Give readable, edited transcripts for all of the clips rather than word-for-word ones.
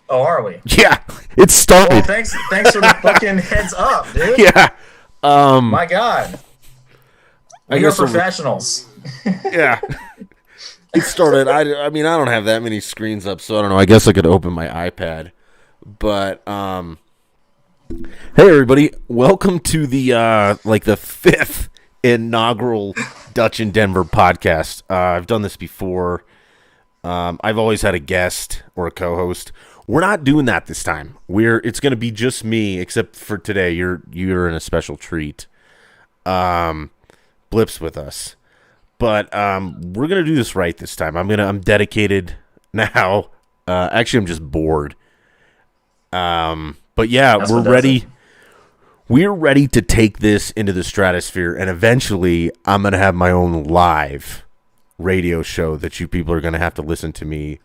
Oh, are we? Yeah, it Well, started. thanks for the fucking heads up, dude. Yeah. My God, I we are guess professionals. yeah. It started. I mean, I don't have that many screens up, so I don't know. I guess I could open my iPad. But hey everybody, welcome to the the fifth inaugural Dutch in Denver podcast. I've done this before. I've always had a guest or a co-host. We're not doing that this time. It's going to be just me, except for today. You're in a special treat. Blip's with us, but we're gonna do this right this time. I'm dedicated now. Actually, I'm just bored. But yeah, That's what does it. We're ready to take this into the stratosphere, and eventually, I'm gonna have my own live radio show that you people are gonna have to listen to me.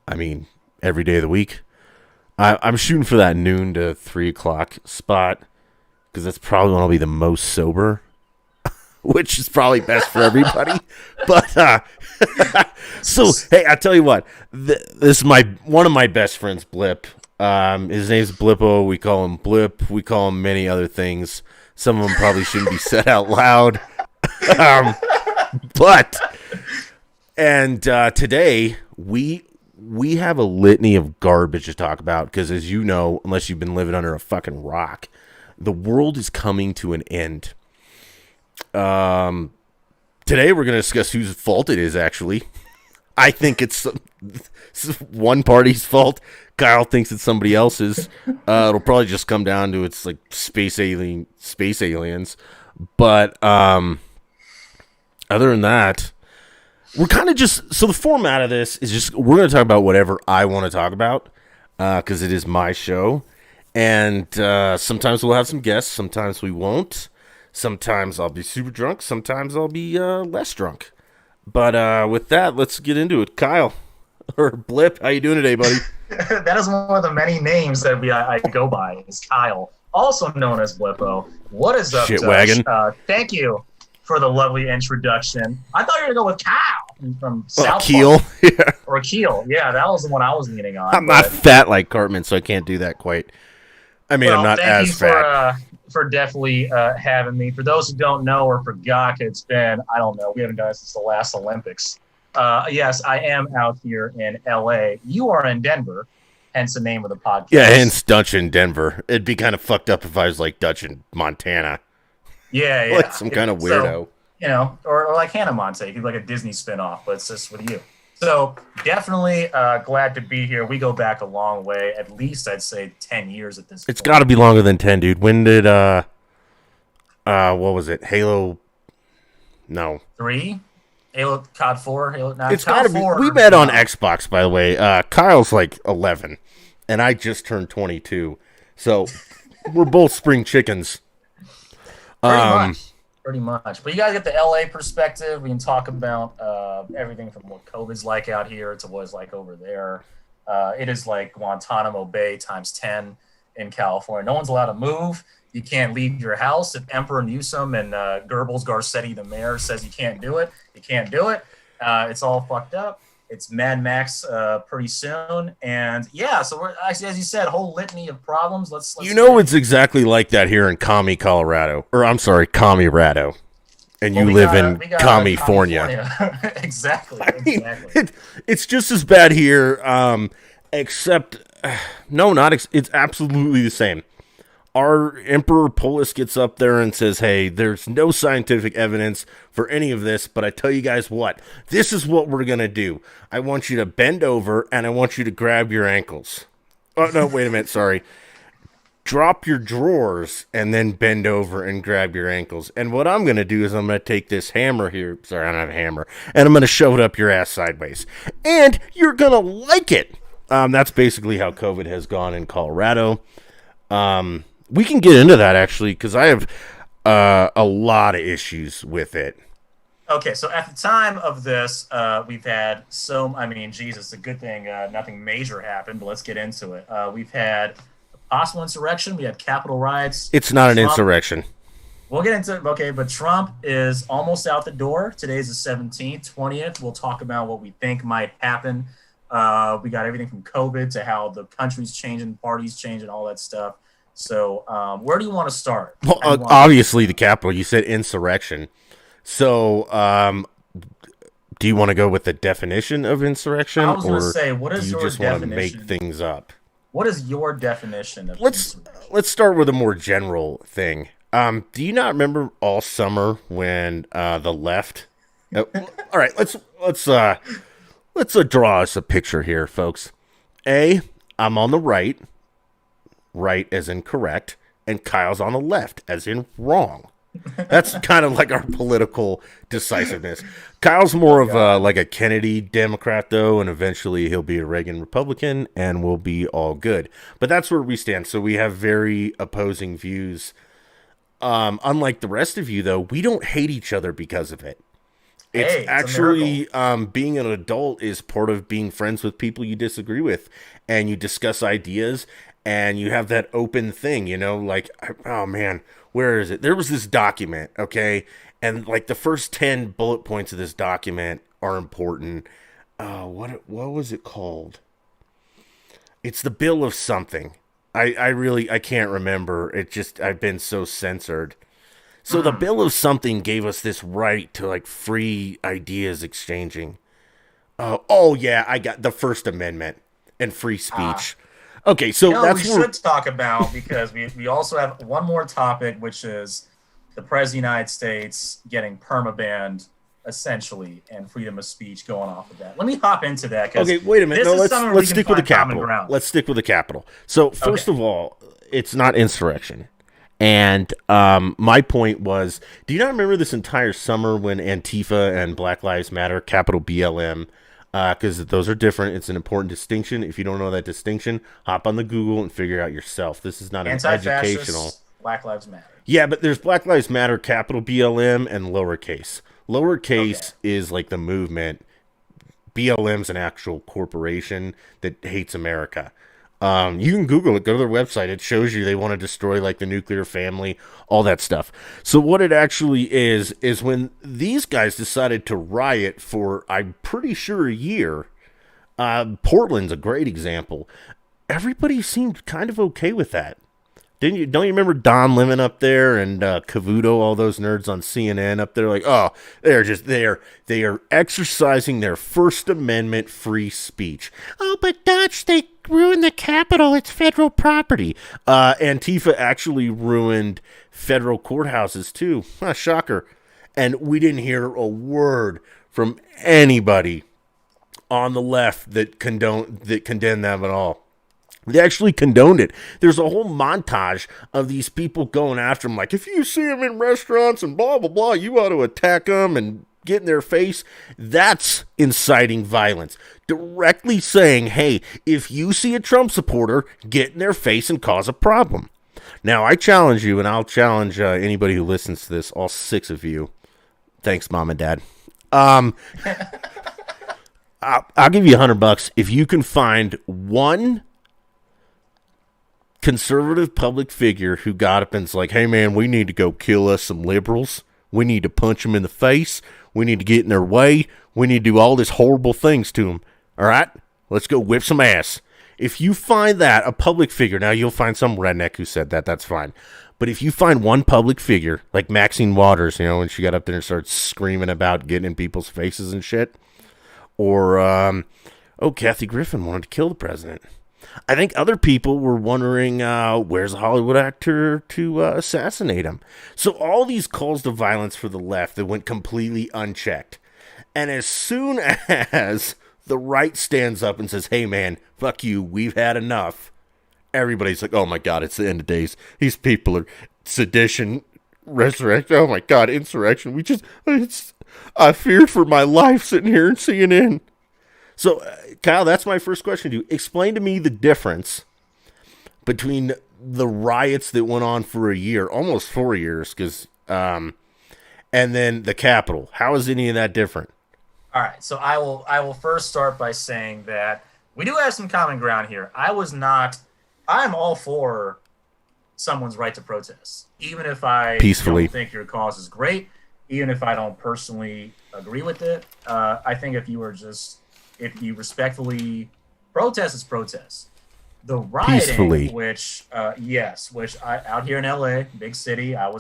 I mean, every day of the week. I'm shooting for that noon to 3 o'clock spot because that's probably when I'll be the most sober, which is probably best for everybody. But so hey, I tell you what, this is one of my best friends, Blip. His name's Blippo. We call him Blip. We call him many other things. Some of them probably shouldn't be said out loud. um, but today we have a litany of garbage to talk about because, as you know, unless you've been living under a fucking rock, the world is coming to an end. Today we're going to discuss whose fault it is, actually. I think it's one party's fault. Kyle thinks it's somebody else's. It'll probably just come down to it's like space aliens. But other than that, we're kind of just... So the format of this is just... We're going to talk about whatever I want to talk about because it is my show. And sometimes we'll have some guests. Sometimes we won't. Sometimes I'll be super drunk. Sometimes I'll be less drunk. But with that, let's get into it. Kyle, or Blip, how you doing today, buddy? That is one of the many names that I go by. Is Kyle, also known as Blippo. What is up, Shitwagon. Thank you for the lovely introduction. I thought you were going to go with Kyle from South Keel. Park. Yeah. Or Keel. Yeah, that was the one I was leaning on. I'm not fat like Cartman, so I can't do that quite. I mean, I'm not thank you as fat. For definitely having me. For those who don't know or forgot, it's been, I don't know, we haven't done it since the last Olympics. Yes, I am out here in LA. You are in Denver, hence the name of the podcast. Yeah, hence Dutch in Denver. It'd be kind of fucked up if I was like Dutch in Montana. Yeah. Like some kind of weirdo. So, or like Hannah Monte. You could be like a Disney spinoff, but it's just with you. So definitely glad to be here. We go back a long way, at least I'd say 10 years at this point. It's got to be longer than 10, dude. When did what was it? Halo? No. 3? Halo COD 4? Halo? No, It's got to be. We met on Xbox, by the way. Kyle's like 11, and I just turned 22. So we're both spring chickens. Pretty much. But you guys get the LA perspective. We can talk about everything from what COVID's like out here to what it's like over there. It is like Guantanamo Bay times 10 in California. No one's allowed to move. You can't leave your house. If Emperor Newsom and Goebbels Garcetti, the mayor, says you can't do it, you can't do it. It's all fucked up. It's Mad Max pretty soon. And yeah, so we're actually, as you said, a whole litany of problems. Let's it's exactly like that here in Commie, Colorado. Or I'm sorry, Commie-rado. And you live in California. Exactly. It's just as bad here, except it's absolutely the same. Our Emperor Polis gets up there and says, hey, there's no scientific evidence for any of this, but I tell you guys what, this is what we're going to do. I want you to bend over, and I want you to grab your ankles. Oh, no, wait a minute, sorry. Drop your drawers, and then bend over and grab your ankles. And what I'm going to do is I'm going to take this hammer here. Sorry, I don't have a hammer. And I'm going to shove it up your ass sideways. And you're going to like it. That's basically how COVID has gone in Colorado. We can get into that, actually, because I have a lot of issues with it. Okay, so at the time of this, we've had Jesus, a good thing nothing major happened, but let's get into it. We've had a possible insurrection. We had Capitol riots. It's not an insurrection. We'll get into it. Okay, but Trump is almost out the door. Today's the 17th, 20th. We'll talk about what we think might happen We got everything from COVID to how the country's changing, parties changing, all that stuff. So, where do you want to start? Well, How do you want obviously the capital. You said insurrection. So, do you want to go with the definition of I insurrection, was going to or say, what do is you your just want to make definition? things up? What is your definition of Let's insurrection? let's start with a more general thing. Do you not remember all summer when the left? All right, let's draw us a picture here, folks. I'm on the right, right as in correct, and Kyle's on the left as in wrong. That's kind of like our political decisiveness. Kyle's more of like a Kennedy Democrat, though, and eventually he'll be a Reagan Republican, and we'll be all good. But that's where we stand. So we have very opposing views. Unlike the rest of you, though, we don't hate each other because of it. It's It's a miracle. actually being an adult is part of being friends with people you disagree with, and you discuss ideas, and you have that open thing, like, oh man, where is it? There was this document, okay, and like the first 10 bullet points of this document are important. What was it called? It's the bill of something. I can't remember. I've been so censored. So the bill of something gave us this right to like free ideas exchanging. Oh yeah, I got the First Amendment and free Ah, speech. Okay, so we that's where should talk about because we also have one more topic, which is the President of the United States getting permabanned, essentially, and freedom of speech going off of that. Let me hop into that because okay. Wait a minute. this No, is let's something where we let's can stick with the find common capital. ground. Let's stick with the capital. So first Okay. of all, it's not insurrection. And my point was, do you not remember this entire summer when Antifa and Black Lives Matter, capital BLM, because those are different. It's an important distinction. If you don't know that distinction, hop on the Google and figure it out yourself. This is not an educational. Anti-fascists, Black Lives Matter. Yeah, but there's Black Lives Matter, capital BLM, and lowercase. Okay. Lowercase is like the movement. BLM's an actual corporation that hates America. You can Google it, go to their website. It shows you they want to destroy like the nuclear family, all that stuff. So what it actually is when these guys decided to riot for, I'm pretty sure, a year. Portland's a great example. Everybody seemed kind of okay with that. Didn't you? Don't you remember Don Lemon up there and Cavuto, all those nerds on CNN up there? Like, oh, they are exercising their First Amendment free speech. Oh, but Dutch, they ruined the Capitol. It's federal property. Antifa actually ruined federal courthouses too. Huh, shocker. And we didn't hear a word from anybody on the left that condemned them at all. They actually condoned it. There's a whole montage of these people going after them, like, if you see them in restaurants and blah, blah, blah, you ought to attack them and get in their face. That's inciting violence. Directly saying, hey, if you see a Trump supporter, get in their face and cause a problem. Now, I challenge you, and I'll challenge anybody who listens to this, all 6 of you. Thanks, Mom and Dad. I'll give you $100 if you can find one conservative public figure who got up and's like, hey man, we need to go kill us some liberals. We need to punch them in the face. We need to get in their way. We need to do all these horrible things to them. All right? Let's go whip some ass. If you find that, a public figure, now you'll find some redneck who said that, that's fine. But if you find one public figure, like Maxine Waters, when she got up there and started screaming about getting in people's faces and shit, or, Kathy Griffin wanted to kill the president. I think other people were wondering where's a Hollywood actor to assassinate him. So all these calls to violence for the left that went completely unchecked. And as soon as the right stands up and says, hey man, fuck you, we've had enough, everybody's like, oh my God, it's the end of days. These people are sedition, resurrection. Oh my God, insurrection. I feared for my life sitting here in CNN. So, Kyle, that's my first question to you. Explain to me the difference between the riots that went on for a year, almost 4 years, and then the Capitol. How is any of that different? All right. So I will first start by saying that we do have some common ground here. I'm all for someone's right to protest, even if I Peacefully. don't think your cause is great, even if I don't personally agree with it. I think if you were just if you respectfully protest, it's protest. The rioting, Peacefully. which yes, which I out here in LA, big city, I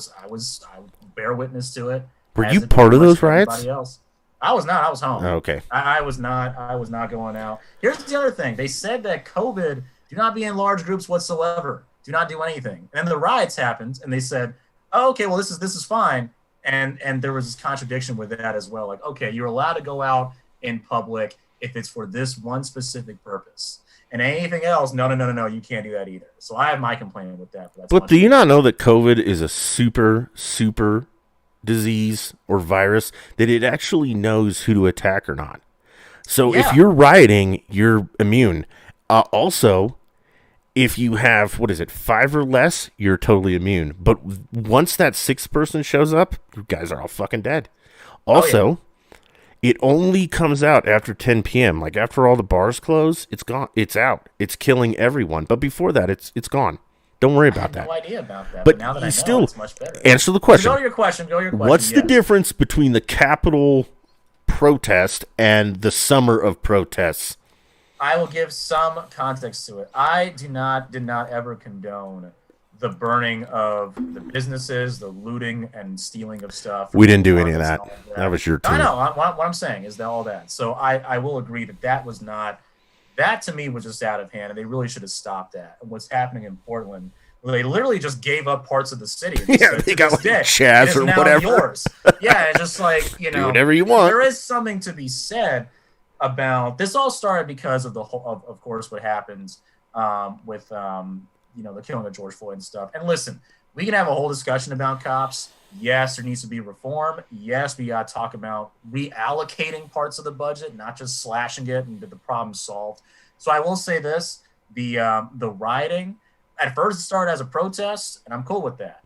bear witness to it, Were as you did part pretty of much those riots? everybody else. I was not. I was home. Oh, okay. I was not going out. Here's the other thing. They said that COVID, do not be in large groups whatsoever. Do not do anything. And then the riots happened, and they said, oh, okay, well this is fine. And there was this contradiction with that as well. Like, okay, you're allowed to go out in public if it's for this one specific purpose. And anything else, no, you can't do that either. So I have my complaint with that. But do you not know that COVID is a super disease or virus that it actually knows who to attack or not? So if you're rioting, you're immune. Also, if you have, 5 or less, you're totally immune. But once that 6th person shows up, you guys are all fucking dead. Also, it only comes out after 10 p.m. Like after all the bars close, it's gone. It's out. It's killing everyone. But before that, it's gone. Don't worry about that. No idea about that. But now that you I know, still it's much better. Answer the question. So go to your question. What's the difference between the Capitol protest and the summer of protests? I will give some context to it. I did not ever condone the burning of the businesses, the looting and stealing of stuff. We didn't do any of that. That was your team. I know. What I'm saying is that all that. So I will agree that was not. That to me was just out of hand, and they really should have stopped that. And what's happening in Portland, where they literally just gave up parts of the city. Yeah, they got like Chaz or whatever. Yours. Yeah, it's just like, do whatever you want. There is something to be said about this. All started because of the whole, of course, what happens with the killing of George Floyd and stuff. And listen, we can have a whole discussion about cops. Yes, there needs to be reform. Yes, we got to talk about reallocating parts of the budget, not just slashing it and get the problem solved. So I will say this: the rioting at first started as a protest, and I'm cool with that.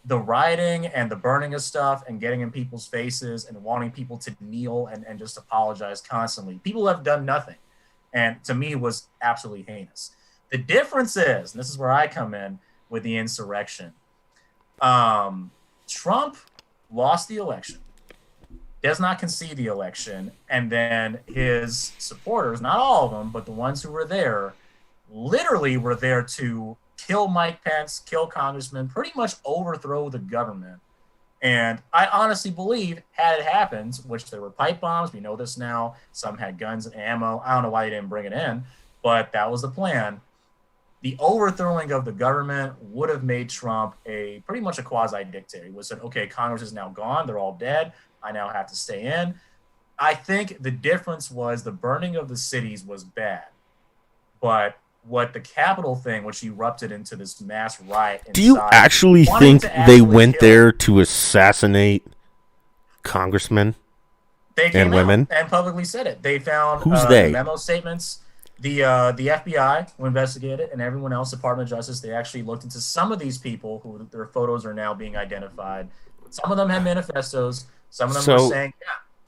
The rioting and the burning of stuff and getting in people's faces and wanting people to kneel and just apologize constantly. People have done nothing, and to me was absolutely heinous. The difference is, and this is where I come in with the insurrection. Trump lost the election, does not concede the election, and then his supporters, not all of them, but the ones who were there, literally were there to kill Mike Pence, kill congressmen, pretty much overthrow the government. And I honestly believe, had it happened, which there were pipe bombs, we know this now, some had guns and ammo, I don't know why they didn't bring it in, but that was the plan. The overthrowing of the government would have made Trump pretty much a quasi-dictator. He would have said, okay, Congress is now gone. They're all dead. I now have to stay in. I think the difference was the burning of the cities was bad. But what the Capitol thing, which erupted into this mass riot inside, do you actually think they went there to assassinate congressmen and women? And publicly said it. They found who's they? Memo statements. The FBI who investigated it, and everyone else, Department of Justice, they actually looked into some of these people who their photos are now being identified. Some of them had manifestos. Some of them were saying,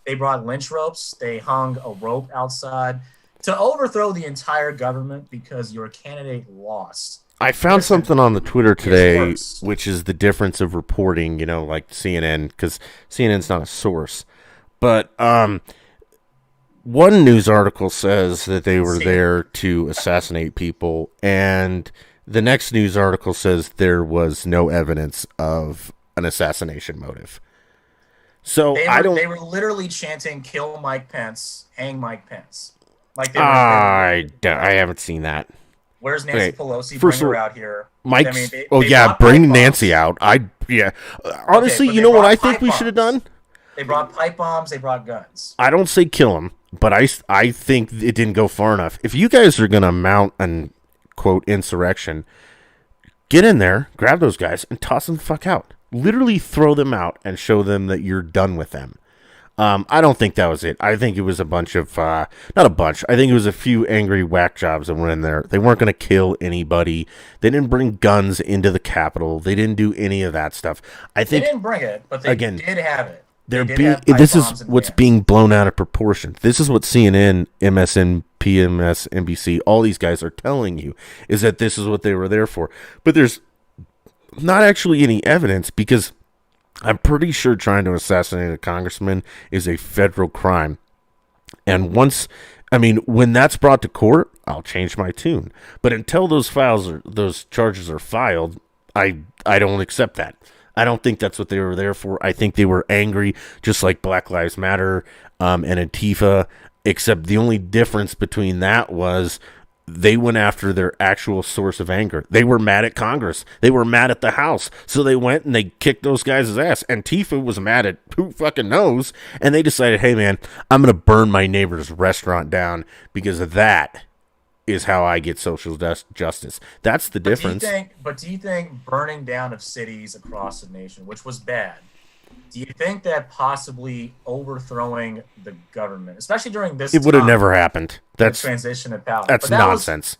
they brought lynch ropes. They hung a rope outside to overthrow the entire government because your candidate lost. I found something on the Twitter today, which is the difference of reporting, like CNN, because CNN's not a source. But one news article says that they were there to assassinate people, and the next news article says there was no evidence of an assassination motive. So they were literally chanting "Kill Mike Pence, hang Mike Pence." Like I haven't seen that. Where's Nancy Pelosi? Bring her out here. Mike's. Bring Nancy out. Honestly, you know what I think we should have done? They brought pipe bombs. They brought guns. I don't say kill him, but I think it didn't go far enough. If you guys are going to mount an, quote, insurrection, get in there, grab those guys, and toss them the fuck out. Literally throw them out and show them that you're done with them. I don't think that was it. I think it was a bunch of, not a bunch, I think it was a few angry whack jobs that were in there. They weren't going to kill anybody. They didn't bring guns into the Capitol. They didn't do any of that stuff. I think they didn't bring it, but they did have it. This is what's being blown out of proportion. This is what CNN, MSN, PMS, NBC, all these guys are telling you, is that this is what they were there for. But there's not actually any evidence, because I'm pretty sure trying to assassinate a congressman is a federal crime. And once I mean, when that's brought to court, I'll change my tune. But until those charges are filed, I don't accept that. I don't think that's what they were there for. I think they were angry, just like Black Lives Matter and Antifa. Except the only difference between that was they went after their actual source of anger. They were mad at Congress. They were mad at the House. So they went and they kicked those guys' ass. Antifa was mad at who fucking knows. And they decided, hey, man, I'm going to burn my neighbor's restaurant down because of that is how I get social justice. That's the difference. Do you think burning down of cities across the nation, which was bad, do you think that possibly overthrowing the government, especially during this it would have never happened. That's transition of power. That's nonsense.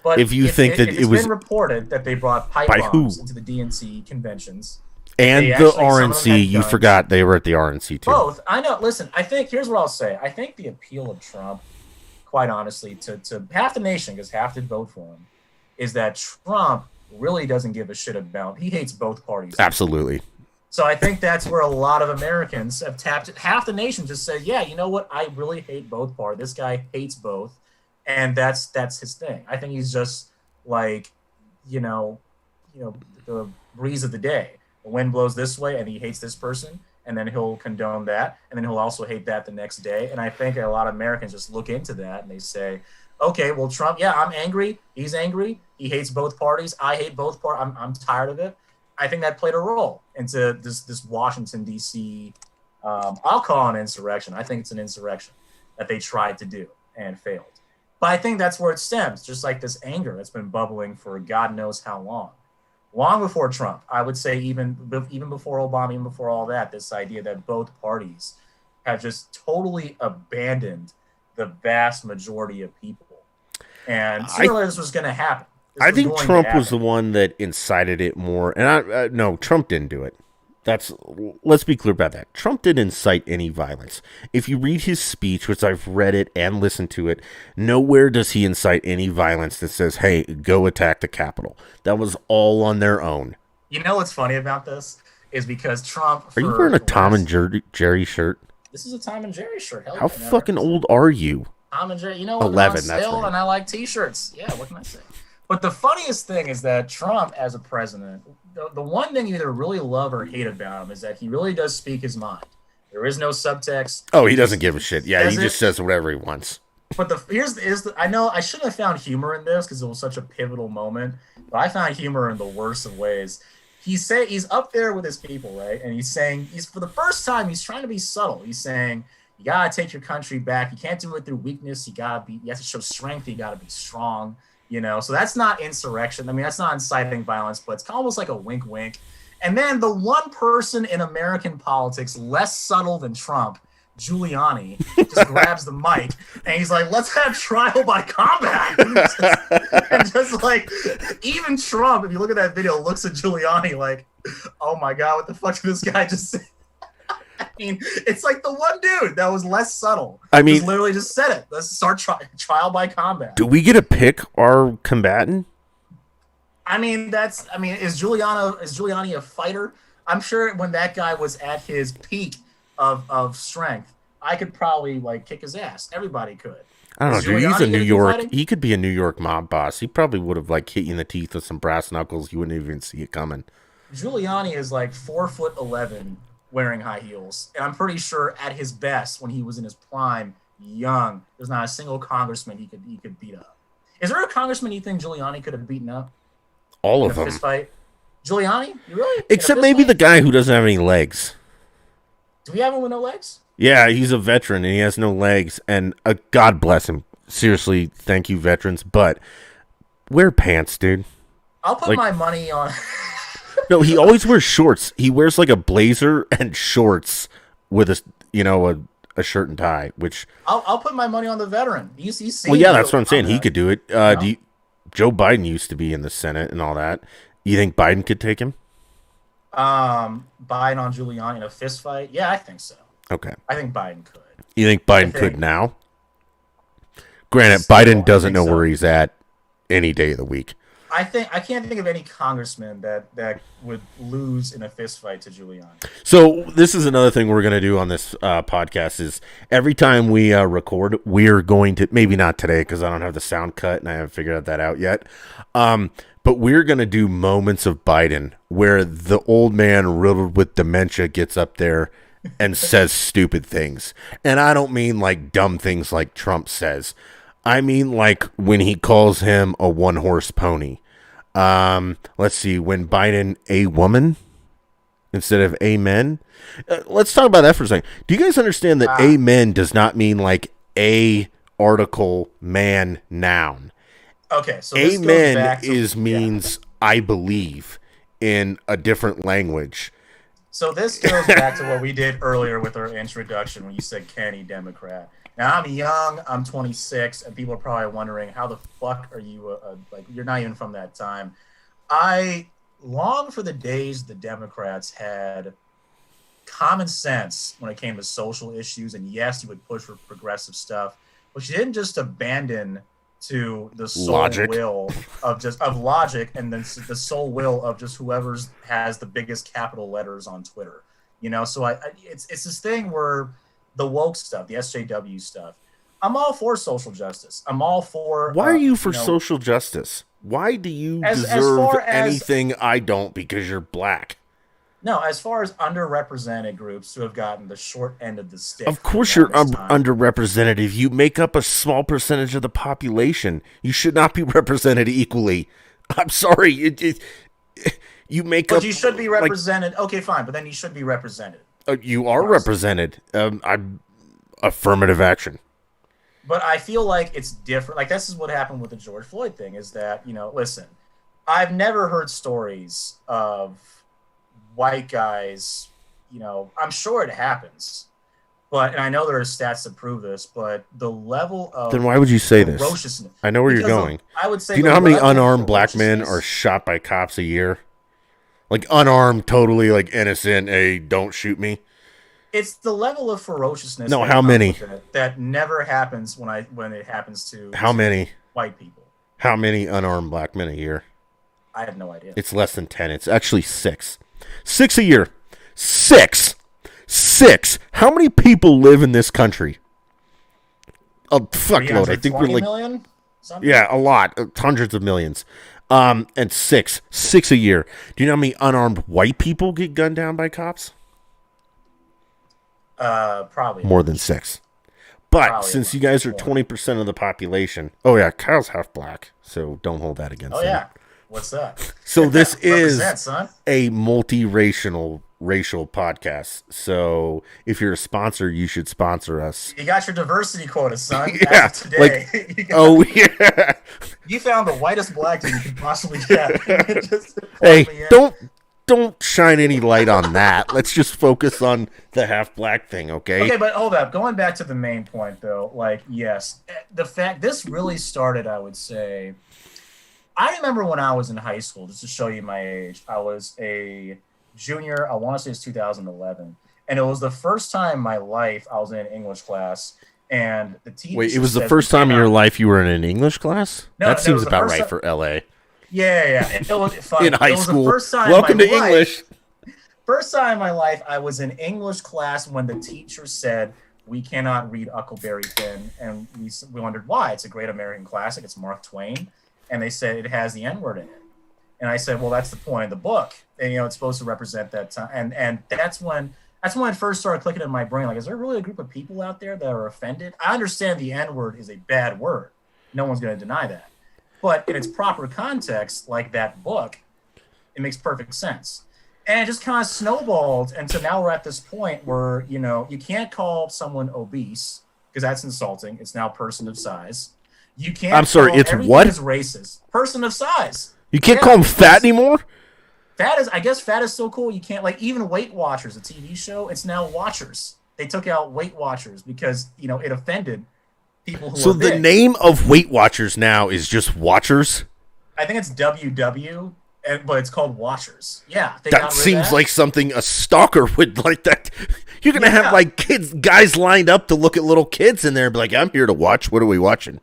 But if you think that it was been reported that they brought pipe bombs into the DNC conventions and the RNC, you forgot they were at the RNC too. Both. I know. Listen, I think here's what I'll say. I think the appeal of Trump, quite honestly, to half the nation, because half did vote for him, is that Trump really doesn't give a shit about. He hates both parties. Absolutely. So I think that's where a lot of Americans have tapped it. Half the nation just said, yeah, you know what? I really hate both parties. This guy hates both. And that's his thing. I think he's just like, the breeze of the day. The wind blows this way and he hates this person. And then he'll condone that. And then he'll also hate that the next day. And I think a lot of Americans just look into that and they say, okay, well, Trump, yeah, I'm angry. He's angry. He hates both parties. I hate both parties. I'm tired of it. I think that played a role into this Washington, D.C. I'll call it an insurrection. I think it's an insurrection that they tried to do and failed. But I think that's where it stems, just like this anger that's been bubbling for God knows how long. Long before Trump, I would say even before Obama, even before all that, this idea that both parties have just totally abandoned the vast majority of people. And sooner or later this was going to happen. I think Trump was the one that incited it more. And no, Trump didn't do it. Let's be clear about that. Trump didn't incite any violence. If you read his speech, which I've read it and listened to it, nowhere does he incite any violence that says, hey, go attack the Capitol. That was all on their own. You know what's funny about this is because Trump... Are you wearing a Tom and Jerry shirt? This is a Tom and Jerry shirt. How fucking old are you? Tom and Jerry. You know what? 11, that's right. And I like T-shirts. Yeah, what can I say? But the funniest thing is that Trump, as a president, the one thing you either really love or hate about him is that he really does speak his mind. There is no subtext. Oh, he doesn't give a shit. Yeah, he just says whatever he wants. But I know I shouldn't have found humor in this because it was such a pivotal moment, but I found humor in the worst of ways. He's up there with his people, right? And he's for the first time, he's trying to be subtle. He's saying, you gotta take your country back. You can't do it through weakness. You have to show strength. You gotta be strong. So that's not insurrection. I mean, that's not inciting violence, but it's almost like a wink, wink. And then the one person in American politics less subtle than Trump, Giuliani, just grabs the mic and he's like, let's have trial by combat. And just like, even Trump, if you look at that video, looks at Giuliani like, oh my God, what the fuck did this guy just say? I mean, it's like the one dude that was less subtle. I mean, just literally just said it. Let's start trial by combat. Do we get to pick our combatant? I mean, is Giuliani a fighter? I'm sure when that guy was at his peak of strength, I could probably kick his ass. Everybody could. I don't know, dude. He's a New York. He could be a New York mob boss. He probably would have hit you in the teeth with some brass knuckles. You wouldn't even see it coming. Giuliani is 4'11", wearing high heels, and I'm pretty sure at his best, when he was in his prime, young, there's not a single congressman he could beat up. Is there a congressman you think Giuliani could have beaten up? All of them. Fist fight? Giuliani? You really? Except maybe the guy who doesn't have any legs. Do we have him with no legs? Yeah, he's a veteran and he has no legs, and God bless him. Seriously, thank you, veterans, but wear pants, dude. I'll put my money on... No, he always wears shorts. He wears a blazer and shorts with a shirt and tie. Which I'll put my money on the veteran. He's well, yeah, that's what I'm saying. He could do it. Joe Biden used to be in the Senate and all that. You think Biden could take him? Biden on Giuliani in a fist fight? Yeah, I think so. Okay. I think Biden could. You think Biden could now? Granted, Biden doesn't know where he's at any day of the week. I can't think of any congressman that would lose in a fist fight to Giuliani. So this is another thing we're going to do on this podcast is every time we record, we're going to, maybe not today because I don't have the sound cut and I haven't figured that out yet, but we're going to do moments of Biden where the old man riddled with dementia gets up there and says stupid things. And I don't mean like dumb things like Trump says. I mean like when he calls him a one-horse pony. Let's see, when Biden a woman instead of amen. Let's talk about that for a second. Do you guys understand that amen does not mean like a article, man, noun? Okay, so this amen goes back to, means I believe in a different language. So this goes back to what we did earlier with our introduction when you said Kenny Democrat. Now, I'm young, I'm 26, and people are probably wondering, how the fuck are you, like, you're not even from that time. I long for the days the Democrats had common sense when it came to social issues, and yes, you would push for progressive stuff, but you didn't just abandon to the sole will of logic, and then the sole will of just whoever has the biggest capital letters on Twitter. You know, so it's this thing where the woke stuff, the SJW stuff, I'm all for social justice. I'm all for. Why are you for social justice? Why do you deserve anything I don't because you're black? No, as far as underrepresented groups who have gotten the short end of the stick. Of course you're underrepresented. If you make up a small percentage of the population, you should not be represented equally. I'm sorry. You make up. But you should be represented. Like, okay, fine. But then you should be represented. You are represented. I'm affirmative action. But I feel like it's different. Like, this is what happened with the George Floyd thing is that, you know, listen, I've never heard stories of white guys, you know, I'm sure it happens, but, and I know there are stats to prove this, but the level of then why would you say this? I know where you're going. I would say, do you know how many unarmed black men are shot by cops a year? Like unarmed, totally like innocent. Hey, don't shoot me. It's the level of ferociousness. No, how many? That never happens when it happens to how many white people. How many unarmed black men a year? I have no idea. It's less than 10. It's actually 6. 6 a year. 6. How many people live in this country? A fuckload. I think we're like million? Yeah, a lot. Hundreds of millions. And 6 a year. Do you know how many unarmed white people get gunned down by cops? Probably more than 6. But probably since you guys are 20% of the population, oh yeah, Kyle's half black, so don't hold that against him. Oh yeah, what's that? So this is a multiracial podcast. So if you're a sponsor, you should sponsor us. You got your diversity quota, son. Yeah, today. Yeah. You found the whitest black dude you could possibly get. Hey, don't shine any light on that. Let's just focus on the half black thing, okay? Okay, but hold up. Going back to the main point, though, like, yes, the fact this really started, I would say. I remember when I was in high school, just to show you my age, I was a junior. I want to say it's 2011, and it was the first time in my life I was in an English class, and the teacher. Wait, it was the first time in your life you were in an English class? No, that seems about right for LA. Yeah. It was fun. In high school. The first time Welcome to English. First time in my life, I was in English class when the teacher said, we cannot read Huckleberry Finn. And we wondered why. It's a great American classic. It's Mark Twain. And they said it has the N-word in it. And I said, well, that's the point of the book. And, it's supposed to represent that time. And that's when it first started clicking in my brain. Like, is there really a group of people out there that are offended? I understand the N-word is a bad word. No one's going to deny that. But in its proper context, like that book, it makes perfect sense. And it just kind of snowballed. And so now we're at this point where, you can't call someone obese because that's insulting. It's now person of size. You can't. I'm sorry, it's what? Is racist. Person of size. You can't call them fat anymore? I guess fat is so cool. You can't, like, even Weight Watchers, a TV show, it's now Watchers. They took out Weight Watchers because, it offended people who so the big. Name of Weight Watchers now is just Watchers? I think it's WW, but it's called Watchers. Yeah. That seems like something a stalker would like that. You're going to have like guys lined up to look at little kids in there and be like, I'm here to watch. What are we watching?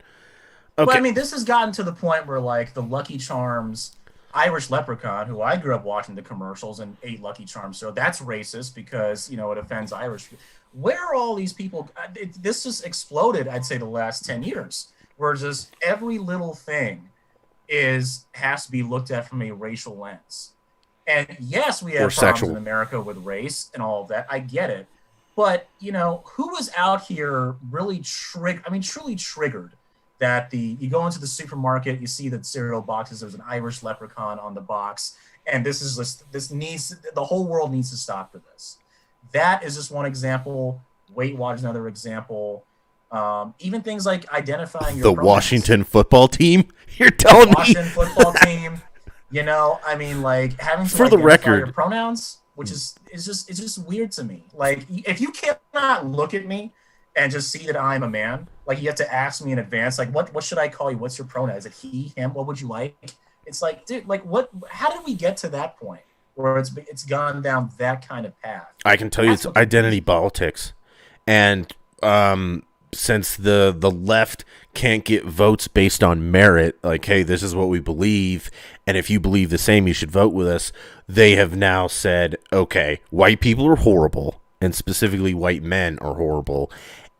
But I mean, this has gotten to the point where like the Lucky Charms Irish leprechaun, who I grew up watching the commercials and ate Lucky Charms, so that's racist because it offends Irish. Where are all these people? This just exploded. I'd say the last 10 years, where just every little thing has to be looked at from a racial lens. And yes, we have problems in America with race and all of that. I get it, but who was out here really truly triggered? That you go into the supermarket, you see the cereal boxes. There's an Irish leprechaun on the box, and the whole world needs to stop for this. That is just one example. Weight Watch is another example. Even things like identifying your pronouns. Washington football team. You're telling me Washington football team. Like having to for the record your pronouns, which is just weird to me. Like if you cannot look at me and just see that I'm a man, like you have to ask me in advance, like what should I call you? What's your pronoun? Is it he, him? What would you like? It's like, dude, like what? How did we get to that point where it's gone down that kind of path? I can tell you, it's identity politics, and since the left can't get votes based on merit, like hey, this is what we believe, and if you believe the same, you should vote with us. They have now said, okay, white people are horrible, and specifically white men are horrible,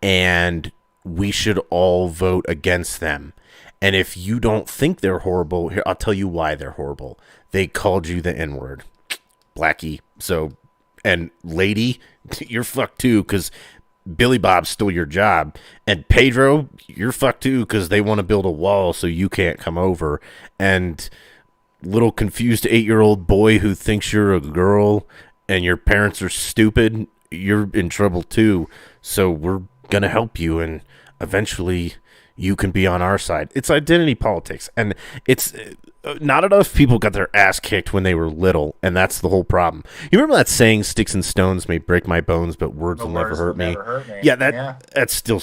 and we should all vote against them. And if you don't think they're horrible, here, I'll tell you why they're horrible. They called you the N-word. Blackie. So, and lady, you're fucked too, because Billy Bob stole your job. And Pedro, you're fucked too, because they want to build a wall so you can't come over. And little confused 8-year-old boy who thinks you're a girl and your parents are stupid, you're in trouble too. So we're going to help you, and eventually you can be on our side. It's identity politics, and it's not enough people got their ass kicked when they were little, and that's the whole problem. You remember that saying, sticks and stones may break my bones, but words will never hurt me? Yeah, that's still,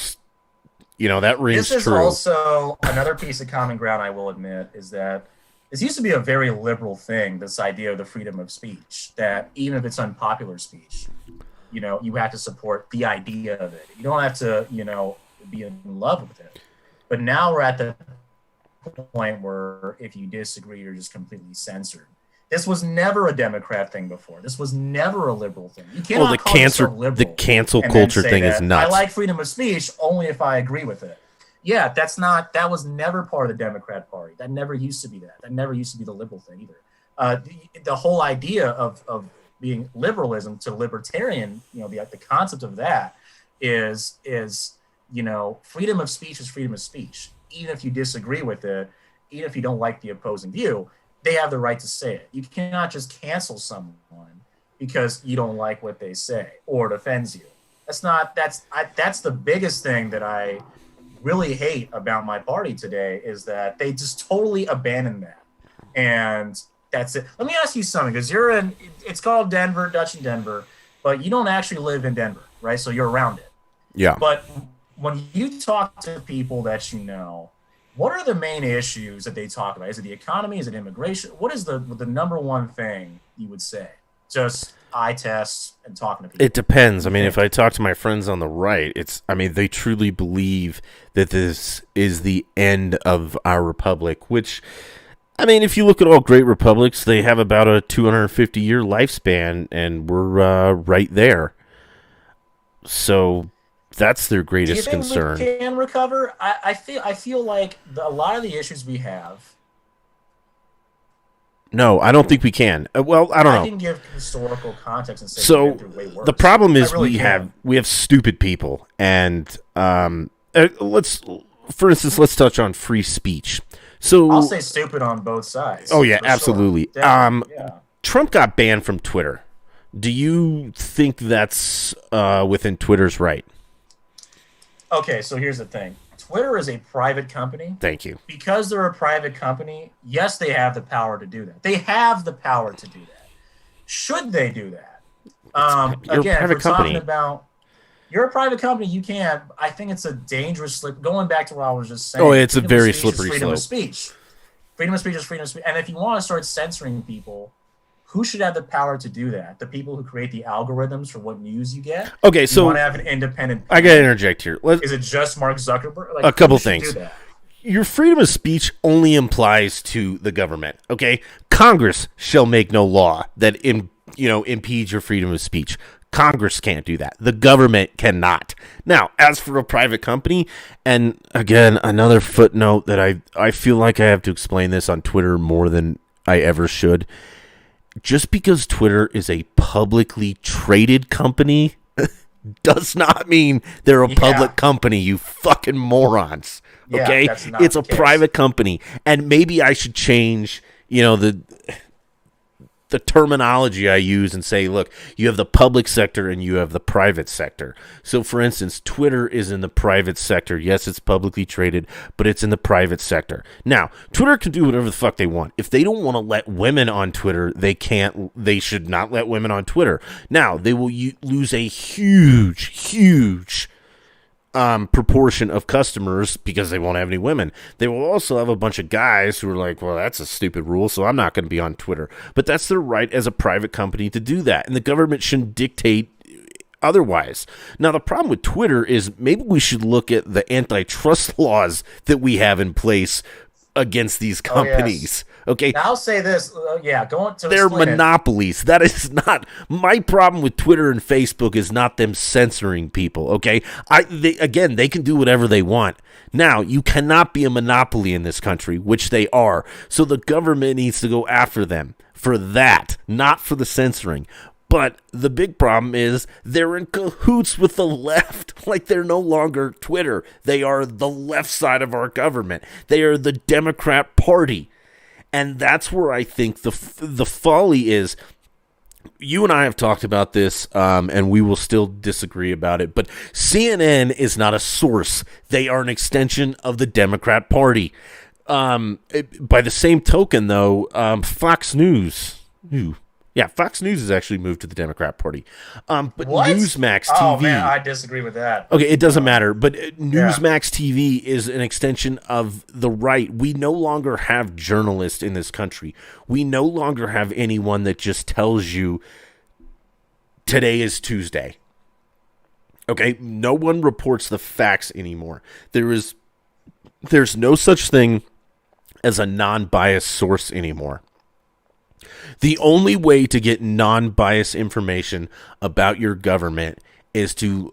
that rings true. This is also another piece of common ground, I will admit, is that this used to be a very liberal thing, this idea of the freedom of speech, that even if it's unpopular speech, you have to support the idea of it. You don't have to, be in love with it. But now we're at the point where if you disagree, you're just completely censored. This was never a Democrat thing before. This was never a liberal thing. You cannot the cancel culture thing is nuts. I like freedom of speech only if I agree with it. Yeah, that was never part of the Democrat Party. That never used to be that. That never used to be the liberal thing either. The whole idea of being liberalism to libertarian, the concept of that is freedom of speech is freedom of speech. Even if you disagree with it, even if you don't like the opposing view, they have the right to say it. You cannot just cancel someone because you don't like what they say or it offends you. That's the biggest thing that I really hate about my party today, is that they just totally abandon that. And that's it. Let me ask you something, because it's called Denver, Dutch in Denver, but you don't actually live in Denver, right? So you're around it. Yeah. But when you talk to people that what are the main issues that they talk about? Is it the economy? Is it immigration? What is the number one thing you would say? Just eye tests and talking to people. It depends. I mean, if I talk to my friends on the right, they truly believe that this is the end of our republic, which, I mean, if you look at all great republics, they have about a 250-year lifespan, and we're right there. So that's their greatest concern. We can recover? I feel like a lot of the issues we have. No, I don't think we can. Well, I don't know. I can give historical context and say so. The problem is we have stupid people, and let's touch on free speech. So I'll say stupid on both sides. Oh yeah, absolutely. Sure. Trump got banned from Twitter. Do you think that's within Twitter's right? Okay, so here's the thing. Twitter is a private company. Thank you. Because they're a private company, yes, they have the power to do that. They have the power to do that. Should they do that? Again, if we're talking about you're a private company, you can't. I think it's a dangerous slip. Going back to what I was just saying. Oh, it's a very slippery slope. Freedom of speech. Freedom of speech is freedom of speech. And if you want to start censoring people, who should have the power to do that? The people who create the algorithms for what news you get? Okay, so you want to have an independent. I got to interject here. Is it just Mark Zuckerberg? A couple things. your freedom of speech only applies to the government, okay? Congress shall make no law that impedes your freedom of speech. Congress can't do that. The government cannot. Now, as for a private company, and again, another footnote that I feel like I have to explain this on Twitter more than I ever should. Just because Twitter is a publicly traded company does not mean they're a public company, you fucking morons. Okay? It's a private company. And maybe I should change, the terminology I use and say, look, you have the public sector and you have the private sector. So, for instance, Twitter is in the private sector. Yes, it's publicly traded, but it's in the private sector. Now, Twitter can do whatever the fuck they want. If they don't want to let women on Twitter, they should not let women on Twitter. Now, they will lose a huge proportion of customers because they won't have any women. They will also have a bunch of guys who are like, well, that's a stupid rule, so I'm not going to be on Twitter. But that's their right as a private company to do that, and the government shouldn't dictate otherwise. Now, the problem with Twitter is maybe we should look at the antitrust laws that we have in place against these companies. Yes. Okay. Now, I'll say this. Going to they're monopolies. That is not my problem with Twitter and Facebook. Is not them censoring people. Okay. They can do whatever they want. Now, you cannot be a monopoly in this country, which they are. So the government needs to go after them for that, not for the censoring. But the big problem is they're in cahoots with the left. Like, they're no longer Twitter. They are the left side of our government. They are the Democrat Party. And that's where I think the folly is. You and I have talked about this, and we will still disagree about it. But CNN is not a source. They are an extension of the Democrat Party. By the same token, though, Fox News... Yeah, Fox News has actually moved to the Democrat Party. But what? Newsmax TV... Oh, man, I disagree with that. Okay, it doesn't matter. But Newsmax TV is an extension of the right. We no longer have journalists in this country. We no longer have anyone that just tells you, today is Tuesday. Okay? No one reports the facts anymore. There's no such thing as a non-biased source anymore. The only way to get non-biased information about your government is to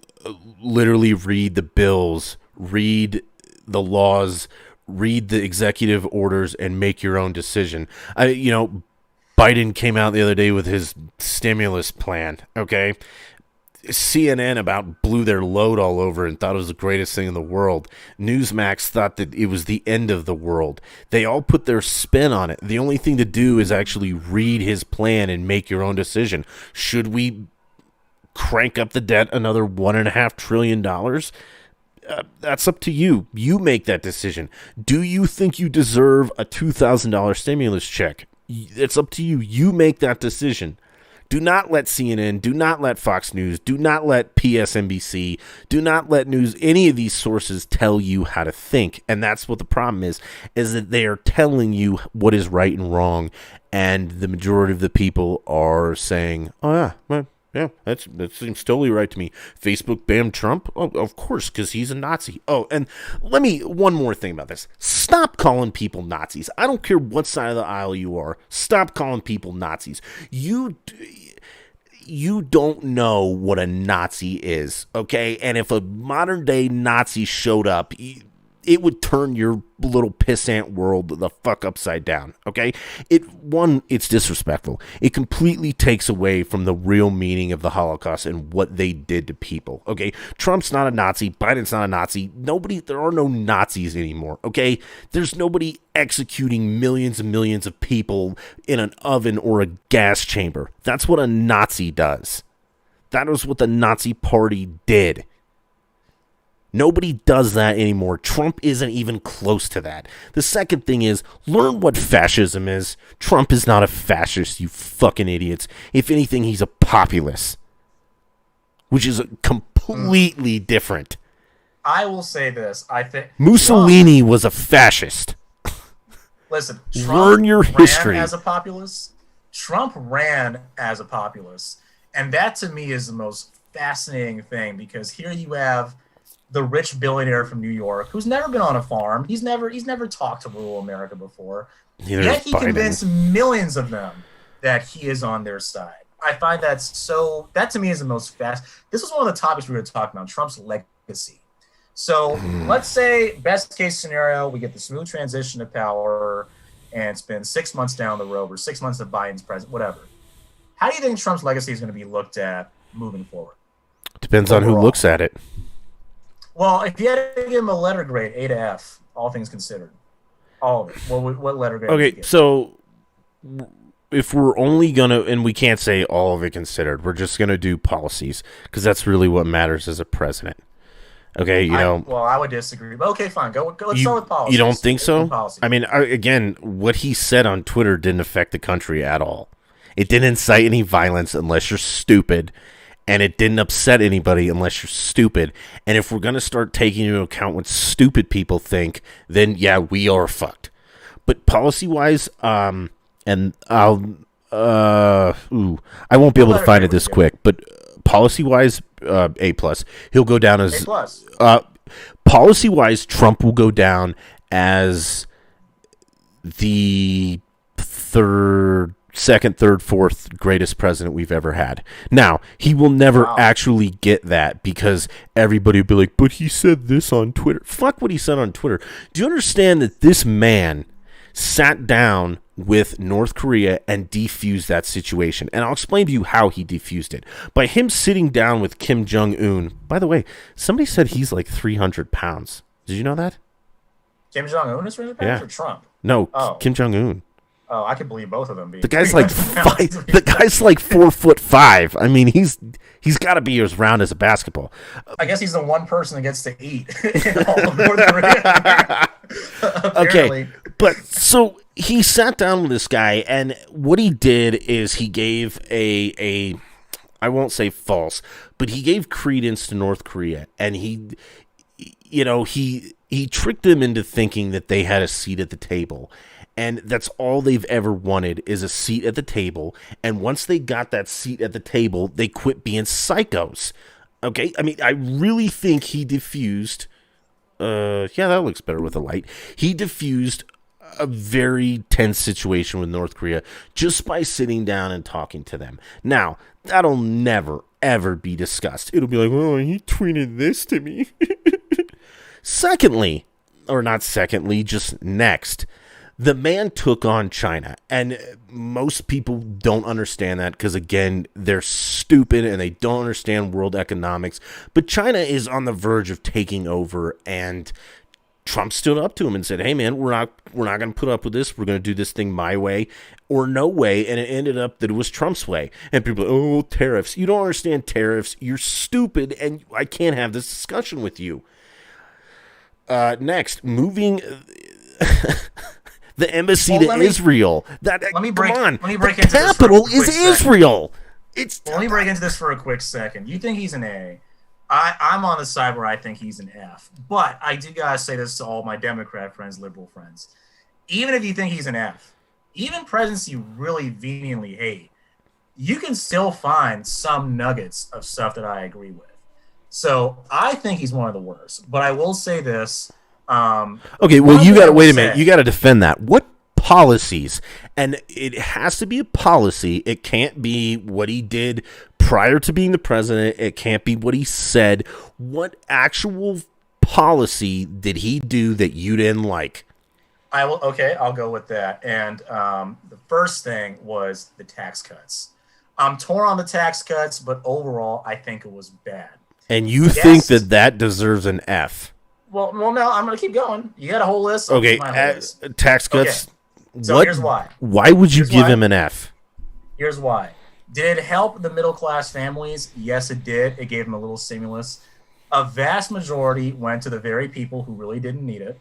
literally read the bills, read the laws, read the executive orders, and make your own decision. Biden came out the other day with his stimulus plan, okay? CNN about blew their load all over and thought it was the greatest thing in the world. Newsmax thought that it was the end of the world. They all put their spin on it. The only thing to do is actually read his plan and make your own decision. Should we crank up the debt another $1.5 trillion? That's up to you. You make that decision. Do you think you deserve a $2,000 stimulus check? It's up to you. You make that decision. Do not let CNN, do not let Fox News, do not let PSNBC, do not let any of these sources tell you how to think. And that's what the problem is that they are telling you what is right and wrong. And the majority of the people are saying, oh, yeah, well, yeah, that seems totally right to me. Facebook banned Trump? Oh, of course, because he's a Nazi. Oh, and one more thing about this. Stop calling people Nazis. I don't care what side of the aisle you are. Stop calling people Nazis. You don't know what a Nazi is, okay? And if a modern-day Nazi showed up, it would turn your little pissant world the fuck upside down, okay? It's disrespectful. It completely takes away from the real meaning of the Holocaust and what they did to people, okay? Trump's not a Nazi. Biden's not a Nazi. There are no Nazis anymore, okay? There's nobody executing millions and millions of people in an oven or a gas chamber. That's what a Nazi does. That was what the Nazi Party did. Nobody does that anymore. Trump isn't even close to that. The second thing is, learn what fascism is. Trump is not a fascist, you fucking idiots. If anything, he's a populist, which is completely different. I will say this. I think Mussolini was a fascist. Listen, Trump learn your history. Ran as a populist. Trump ran as a populist. And that, to me, is the most fascinating thing, because here you have the rich billionaire from New York who's never been on a farm. He's never talked to rural America before. Neither Yet is he Biden. convinced millions of them that he is on their side. I find that to me is the most fast. This was one of the topics we were talking about, Trump's legacy. So let's say best case scenario, we get the smooth transition to power and it's been 6 months down the road or 6 months of Biden's president, whatever. How do you think Trump's legacy is going to be looked at moving forward? Depends on who looks at it. Well, if you had to give him a letter grade, A to F, all things considered, all of it, what letter grade? Okay, so if we're only gonna, and we can't say all of it considered, we're just gonna do policies because that's really what matters as a president. Okay, Well, I would disagree, but okay, fine. Go. Let's start with policies. You don't think so? I mean, again, what he said on Twitter didn't affect the country at all. It didn't incite any violence unless you're stupid, and it didn't upset anybody unless you're stupid. And if we're going to start taking into account what stupid people think, then yeah, we are fucked. But policy-wise, and I won't be able to find it this quick, but policy-wise, A+. He'll go down as A+. Policy-wise, Trump will go down as the second, third, fourth greatest president we've ever had. Now, he will never actually get that because everybody will be like, but he said this on Twitter. Fuck what he said on Twitter. Do you understand that this man sat down with North Korea and defused that situation? And I'll explain to you how he defused it. By him sitting down with Kim Jong-un. By the way, somebody said he's like 300 pounds. Did you know that? Kim Jong-un is 300 pounds or Trump? No, Kim Jong-un. Oh, I could believe both of them. The guy's like the guy's like 4'5". I mean, he's got to be as round as a basketball. I guess he's the one person that gets to eat in all of North Korea. Okay, but so he sat down with this guy, and what he did is he gave a I won't say false, but he gave credence to North Korea, and he tricked them into thinking that they had a seat at the table. And that's all they've ever wanted is a seat at the table. And once they got that seat at the table, they quit being psychos. Okay? I mean, I really think he diffused... yeah, that looks better with a light. He diffused a very tense situation with North Korea just by sitting down and talking to them. Now, that'll never, ever be discussed. It'll be like, oh, he tweeted this to me. Secondly, or not secondly, just next... The man took on China, and most people don't understand that because, again, they're stupid and they don't understand world economics. But China is on the verge of taking over, and Trump stood up to him and said, hey, man, we're not going to put up with this. We're going to do this thing my way or no way, and it ended up that it was Trump's way. And people are like, oh, tariffs. You don't understand tariffs. You're stupid, and I can't have this discussion with you. Next, moving... The embassy to Israel. Let me break into capital is Israel. Let me break into this for a quick second. You think he's an A. I'm on the side where I think he's an F. But I do gotta say this to all my Democrat friends, liberal friends. Even if you think he's an F, even presidents you really vehemently hate, you can still find some nuggets of stuff that I agree with. So I think he's one of the worst. But I will say this. Okay, well, you got to wait a minute. You got to defend that. What policies? And it has to be a policy. It can't be what he did prior to being the president. It can't be what he said. What actual policy did he do that you didn't like? I'll go with that. And the first thing was the tax cuts. I'm torn on the tax cuts, but overall, I think it was bad. And you think that deserves an F? Well, no, I'm going to keep going. You got a whole list. Okay, tax cuts. Okay. So here's why. Why would you give him an F? Here's why. Did it help the middle-class families? Yes, it did. It gave them a little stimulus. A vast majority went to the very people who really didn't need it.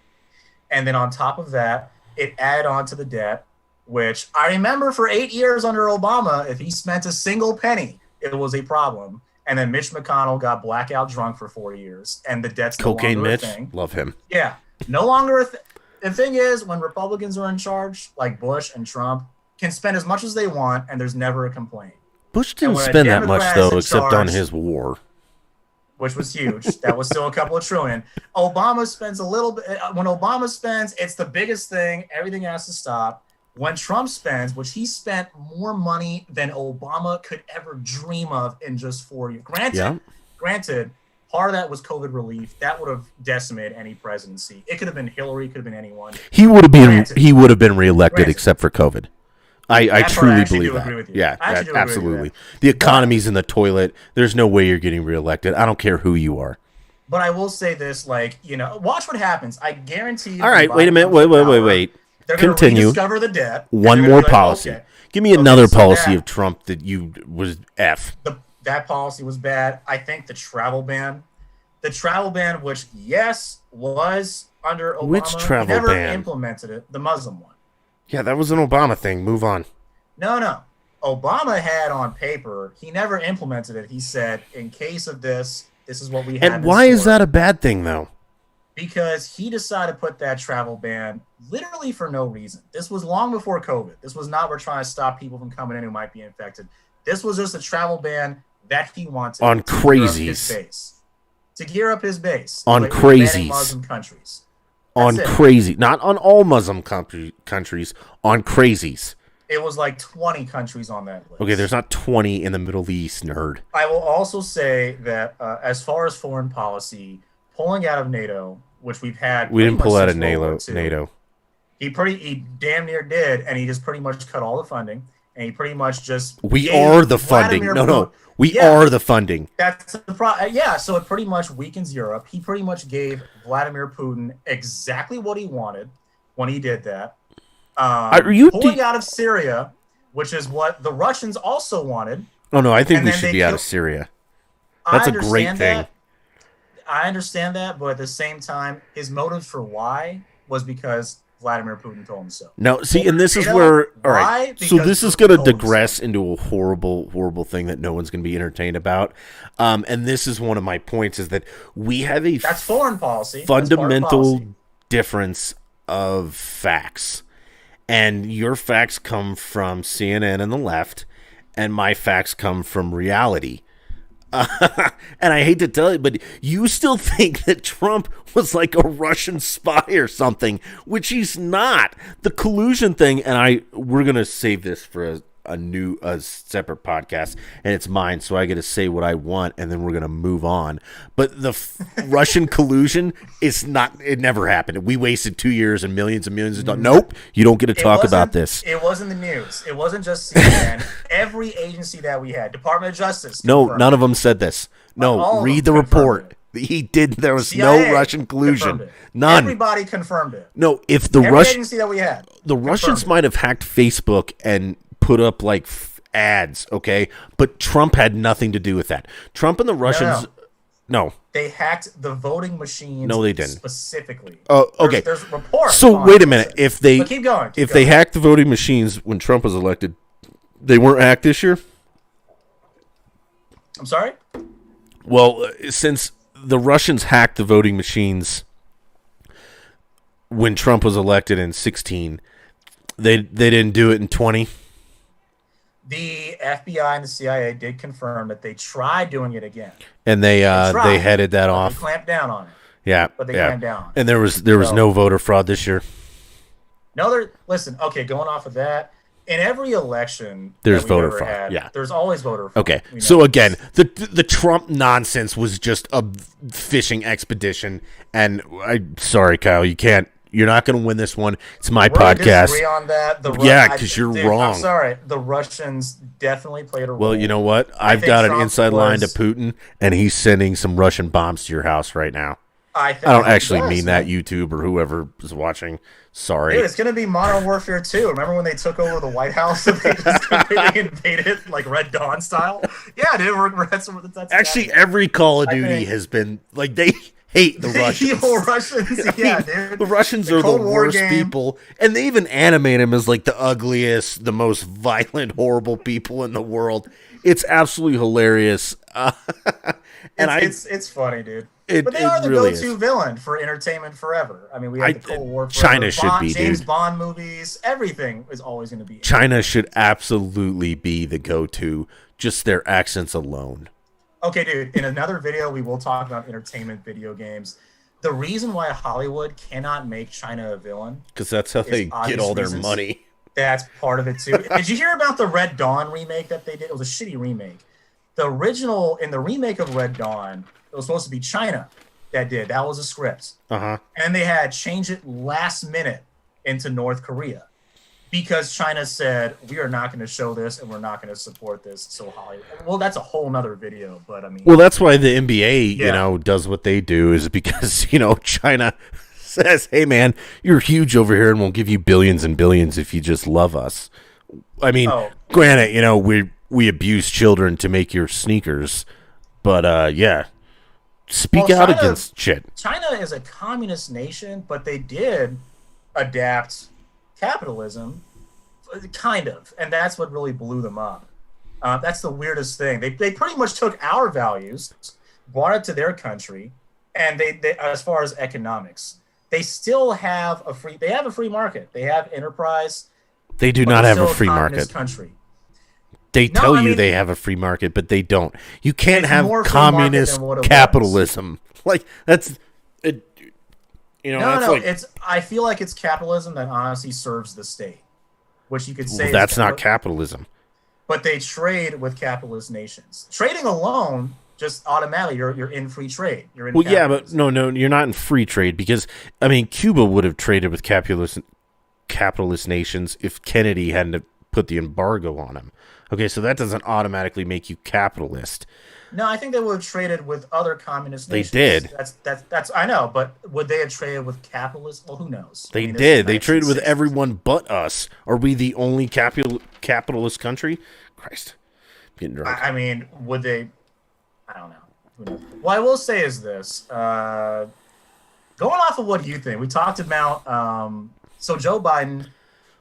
And then on top of that, it added on to the debt, which I remember for 8 years under Obama, if he spent a single penny, it was a problem. And then Mitch McConnell got blackout drunk for 4 years, and the debt's no Cocaine longer Mitch, a thing. Love him. Yeah, no longer a thing. The thing is, when Republicans are in charge, like Bush and Trump, can spend as much as they want, and there's never a complaint. Bush didn't spend that much, though, except on his war. which was huge. That was still a couple of trillion. Obama spends a little bit. When Obama spends, it's the biggest thing. Everything has to stop. When Trump spends, which he spent more money than Obama could ever dream of in just 4 years. Granted, part of that was COVID relief. That would have decimated any presidency. It could have been Hillary, could have been anyone. He would have been reelected except for COVID. I truly believe that. Yeah, absolutely. The economy's in the toilet. There's no way you're getting reelected. I don't care who you are. But I will say this, watch what happens. I guarantee you. All right, wait a minute. Wait. They're going to rediscover the debt. One more policy. Okay. Give me another policy of Trump that was F. That policy was bad. I think the travel ban, which, yes, was under Obama. Which travel ban? He never implemented it. The Muslim one. Yeah, that was an Obama thing. Move on. No. Obama had on paper. He never implemented it. He said, in case of this is what we have. And why is that a bad thing, though? Because he decided to put that travel ban literally for no reason. This was long before COVID. This was not we're trying to stop people from coming in who might be infected. This was just a travel ban that he wanted on crazies. To gear up his base. On crazies. Muslim countries. Not on all Muslim countries, on crazies. It was like 20 countries on that list. Okay, there's not 20 in the Middle East, nerd. I will also say that as far as foreign policy, pulling out of NATO, which we didn't pull out of NATO. He damn near did, and he just pretty much cut all the funding, and he pretty much just we are the funding. We are the funding. That's the problem. Yeah, so it pretty much weakens Europe. He pretty much gave Vladimir Putin exactly what he wanted when he did that. Pulling out of Syria, which is what the Russians also wanted. Oh no, I think we should be out of Syria. That's a great thing. I understand that, but at the same time, his motives for why was because Vladimir Putin told him so. No, see, and this is where, all right, so this is going to digress into a horrible, horrible thing that no one's going to be entertained about. And this is one of my points, is that we have that's foreign policy. Fundamental difference of facts. And your facts come from CNN and the left, and my facts come from reality. And I hate to tell you, but you still think that Trump was like a Russian spy or something, which he's not. The collusion thing, and we're gonna save this for a separate podcast, and it's mine, so I get to say what I want, and then we're gonna move on. But the Russian collusion is not. It never happened. We wasted 2 years and millions of dollars. Nope, you don't get to talk about this. It wasn't the news. It wasn't just CNN. Every agency that we had, Department of Justice. No, none of them said this. No, read the report. He did. There was CIA, no Russian collusion. None. Everybody confirmed it. No, if the agency that we had, the Russians might have hacked Facebook and put up like ads, okay? But Trump had nothing to do with that. Trump and the Russians, no. They hacked the voting machines. No, they didn't. Specifically. Oh, okay. There's reports. So wait a minute. If they keep going. They hacked the voting machines when Trump was elected, they weren't hacked this year? I'm sorry? Well, since the Russians hacked the voting machines when Trump was elected in 2016, they didn't do it in 2020. The FBI and the CIA did confirm that they tried doing it again, and they headed that off. They clamped down on it. Yeah, but they clamped down. And there was no voter fraud this year. No, listen. Okay, going off of that, in every election, there's voter fraud. There's always voter fraud. Okay, so again, the Trump nonsense was just a fishing expedition. And sorry, Kyle, you can't. You're not going to win this one. It's my podcast. Disagree on that. Because you're wrong. I'm sorry. The Russians definitely played a role. Well, you know what? I've got an inside line to Putin, and he's sending some Russian bombs to your house right now. I don't actually mean that, YouTube or whoever is watching. Sorry. Dude, it's going to be Modern Warfare 2. Remember when they took over the White House and they just completely invaded, like Red Dawn style? Yeah, dude. Actually, every Call of Duty has been, like, they hate the Russians. Evil Russians, yeah, dude. The Russians are the worst people, and they even animate them as like the ugliest, the most violent, horrible people in the world. It's absolutely hilarious, it's funny, dude. But they are the go-to villain for entertainment forever. I mean, we have the Cold War. China should be, James Bond movies. Everything is always going to be. China should absolutely be the go-to. Just their accents alone. Okay, dude, in another video, we will talk about entertainment video games. The reason why Hollywood cannot make China a villain Because that's how is they get obvious all their reasons. money. That's part of it too. Did you hear about the Red Dawn remake that they did? It was a shitty remake. The original, in the remake of Red Dawn, it was supposed to be China that did. That was a script. Uh-huh. And they had changed it last minute into North Korea because China said, we are not going to show this and we're not going to support this. So Hollywood, well, that's a whole nother video, but I mean. Well, that's why the NBA, Yeah. you know, does what they do, is because, you know, China says, hey, man, you're huge over here and we'll give you billions and billions if you just love us. I mean, granted, you know, we abuse children to make your sneakers, but, yeah, speak Well, out China- against shit. China is a communist nation, but they did adapt capitalism, kind of, and that's what really blew them up. That's the weirdest thing. They pretty much took our values, brought it to their country, and they as far as economics, they still have a free. They have a free market. They have enterprise. They do but not they're have a still free communist market. country. They No, tell I you mean- they have a free market, but they don't. You can't It's have more free market communist than what it was. capitalism. Like, that's it. You know, No, that's no, like, it's. I feel like it's capitalism that honestly serves the state, which you could say. well, that's not capitalism. But they trade with capitalist nations. Trading alone, just automatically, you're in free trade. You're in. Well, yeah, but capitalism. no, you're not in free trade because, I mean, Cuba would have traded with capitalist nations if Kennedy hadn't put the embargo on him. Okay, so that doesn't automatically make you capitalist. No, I think they would have traded with other communist They nations. did. That's I know, but would they have traded with capitalists? Well, who knows? They I mean, this did. is They traded with 1960s. everyone but us. Are we the only capitalist country? Christ, I'm getting drunk. I mean, would they? I don't know. Who knows? What I will say is this: going off of what you think, we talked about. So Joe Biden,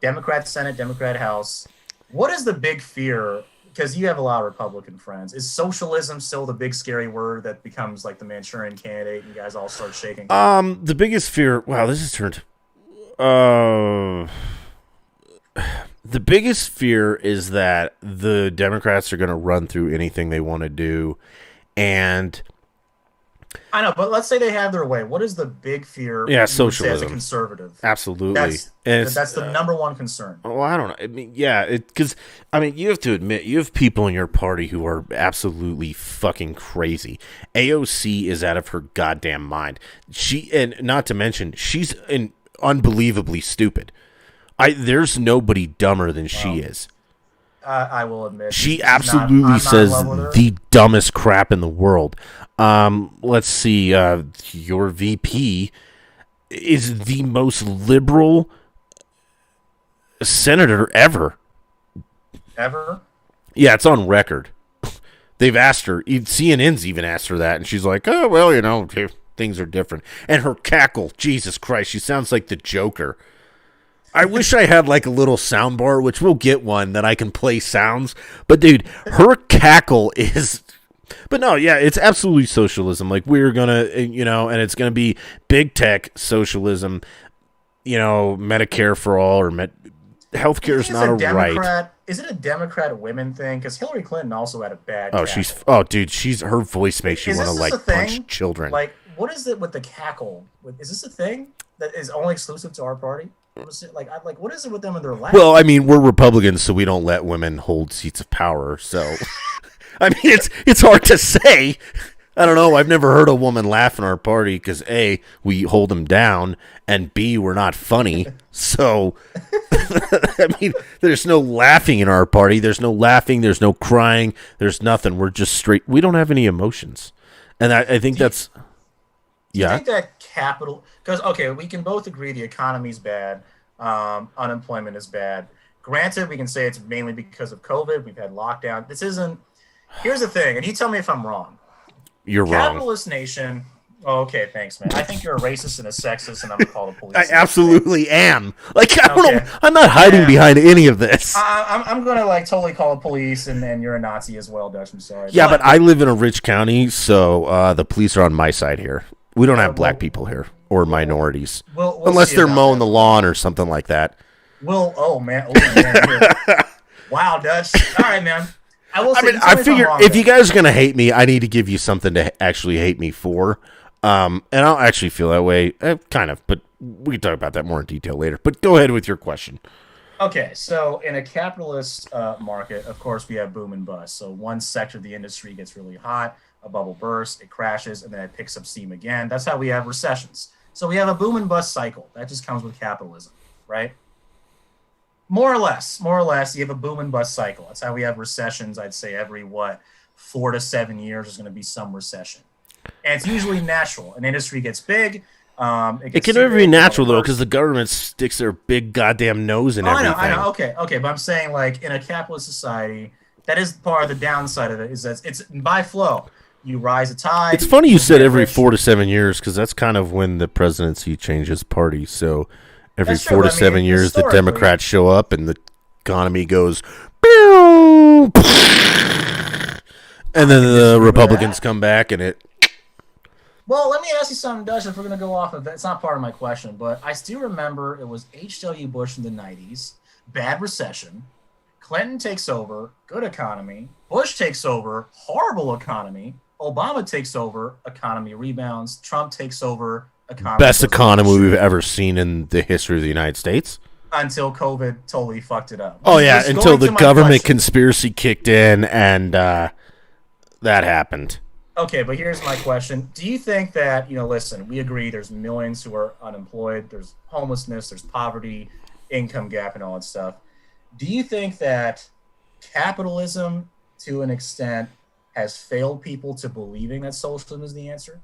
Democrat Senate, Democrat House. What is the big fear? Because you have a lot of Republican friends. Is socialism still the big scary word that becomes like the Manchurian Candidate, and you guys all start shaking? The biggest fear. Wow, this has turned. The biggest fear is that the Democrats are going to run through anything they want to do, and I know, but let's say they have their way. What is the big fear? Yeah, you would say as a socialism. conservative. absolutely, That's and it's, that's the number one concern. well, I don't know. I mean, yeah, because I mean, you have to admit, you have people in your party who are absolutely fucking crazy. AOC is out of her goddamn mind. And not to mention, she's unbelievably stupid. There's nobody dumber than she is. I will admit. She I'm not absolutely in says love with her. the dumbest crap in the world. Let's see. Your VP is the most liberal senator ever. Ever? Yeah, it's on record. They've asked her. CNN's even asked her that, and she's like, "Oh well, you know, things are different." And her cackle, Jesus Christ, she sounds like the Joker. I wish I had like a little soundbar, which we'll get one that I can play sounds. But dude, her cackle is. But no, yeah, it's absolutely socialism. Like we're gonna, you know, and it's gonna be big tech socialism. You know, Medicare for all or healthcare is not a right. Is it a Democrat women thing? Because Hillary Clinton also had a bad. Oh, cackle. dude, her voice makes you Is want to this like a thing? punch children. Like, what is it with the cackle? Is this a thing that is only exclusive to our party? What is it like? What is it with them in their life? Well, I mean, we're Republicans, so we don't let women hold seats of power. So, I mean, it's hard to say. I don't know. I've never heard a woman laugh in our party because A, we hold them down, and B, we're not funny. So, I mean, there's no laughing in our party. There's no laughing. There's no crying. There's nothing. We're just straight. We don't have any emotions, and I think that's. Do you Yeah. think that capital? Because okay, we can both agree the economy's bad, unemployment is bad. Granted, we can say it's mainly because of COVID. We've had lockdown. This isn't. Here's the thing, and you tell me if I'm wrong. You're wrong. Capitalist nation. Oh, okay, thanks, man. I think you're a racist and a sexist, and I'm gonna call the police. I absolutely am. Like, I don't Okay. know. I'm not hiding Yeah. behind any of this. I'm gonna like totally call the police, and then you're a Nazi as well, Dutch. I'm sorry. Yeah, but I live in a rich county, so the police are on my side here. We don't have black well- people here or minorities, we'll unless see they're about mowing that. the lawn or something like that. Oh man. Wow, Dutch. All right, man. I will I say, mean, you I tell me if I'm figure wrong if there. you guys are gonna hate me, I need to give you something to actually hate me for. And I'll actually feel that way, kind of. But we can talk about that more in detail later. But go ahead with your question. Okay, so in a capitalist market, of course, we have boom and bust. So one sector of the industry gets really hot, a bubble bursts, it crashes, and then it picks up steam again. That's how we have recessions. So we have a boom and bust cycle. That just comes with capitalism, right? More or less, you have a boom and bust cycle. That's how we have recessions. I'd say every 4 to 7 years, there's going to be some recession, and it's usually natural. An industry gets big, it It gets can too never be big, the bubble natural though, because bursts. the government sticks their big goddamn nose in Oh, I everything. know. Okay, okay, but I'm saying like in a capitalist society, that is part of the downside of it. Is that it's by flow. You rise a It's tide, funny you people said get every rich. 4 to 7 years because that's kind of when the presidency changes parties. So every That's true. four to But I seven mean, years, the historically, Democrats show up and the economy goes, "Pew!" and I then could the disagree with Republicans that. come back and it. Well, let me ask you something, Dutch. If we're gonna go off of that, it's not part of my question, but I still remember it was H.W. Bush in the '90s, bad recession. Clinton takes over, good economy. Bush takes over, horrible economy. Obama takes over, economy rebounds. Trump takes over, economy Best goes back to economy we've shit ever seen in the history of the United States. until COVID totally fucked it up. Oh yeah, Which until going the to my government question. conspiracy kicked in and that happened. Okay, but here's my question. Do you think that, listen, we agree there's millions who are unemployed, there's homelessness, there's poverty, income gap, and all that stuff. Do you think that capitalism, to an extent, has failed people to believing that socialism is the answer?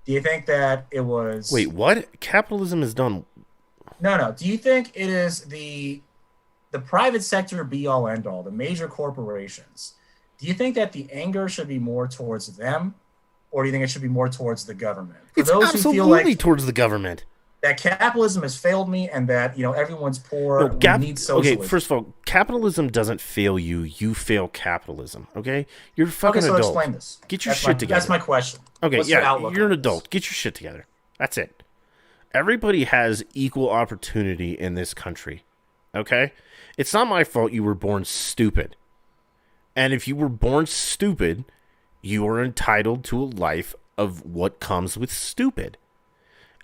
Do you think that it was. Wait, what? Capitalism is done. No, no. Do you think it is the private sector be all end all, the major corporations? Do you think that the anger should be more towards them, or do you think it should be more towards the government? For It's those who feel absolutely like towards the government. that capitalism has failed me and that everyone's No, poor, we need okay, socialism. first of all, capitalism doesn't fail you. You fail capitalism, okay? You're a Okay, fucking so adult. explain this. Get your That's shit my together. that's my question. Okay, What's your yeah, outlook you're an on this? adult. Get your shit together. That's it. Everybody has equal opportunity in this country, okay? It's not my fault you were born stupid. And if you were born stupid, you are entitled to a life of what comes with stupid.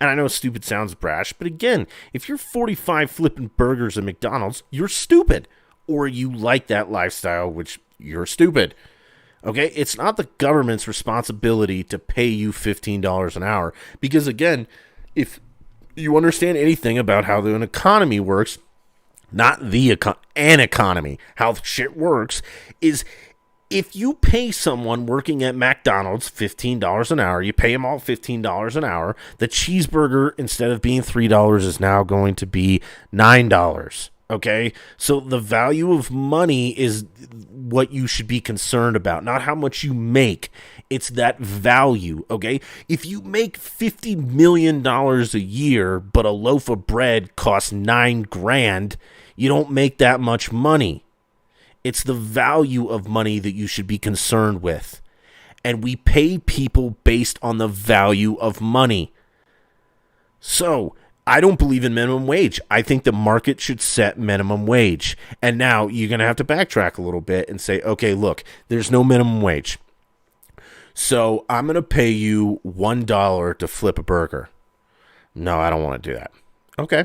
And I know stupid sounds brash, but again, if you're 45 flipping burgers at McDonald's, you're stupid. Or you like that lifestyle, which you're stupid. Okay? It's not the government's responsibility to pay you $15 an hour. Because again, if you understand anything about how an economy works, not an economy, how shit works, is if you pay someone working at McDonald's $15 an hour, you pay them all $15 an hour, the cheeseburger, instead of being $3, is now going to be $9. Okay? So the value of money is what you should be concerned about, not how much you make. It's that value, okay? If you make $50 million a year, but a loaf of bread costs $9,000, you don't make that much money. It's the value of money that you should be concerned with. And we pay people based on the value of money. So, I don't believe in minimum wage. I think the market should set minimum wage. And now you're going to have to backtrack a little bit and say, okay, look, there's no minimum wage. So, I'm going to pay you $1 to flip a burger. No, I don't want to do that. Okay.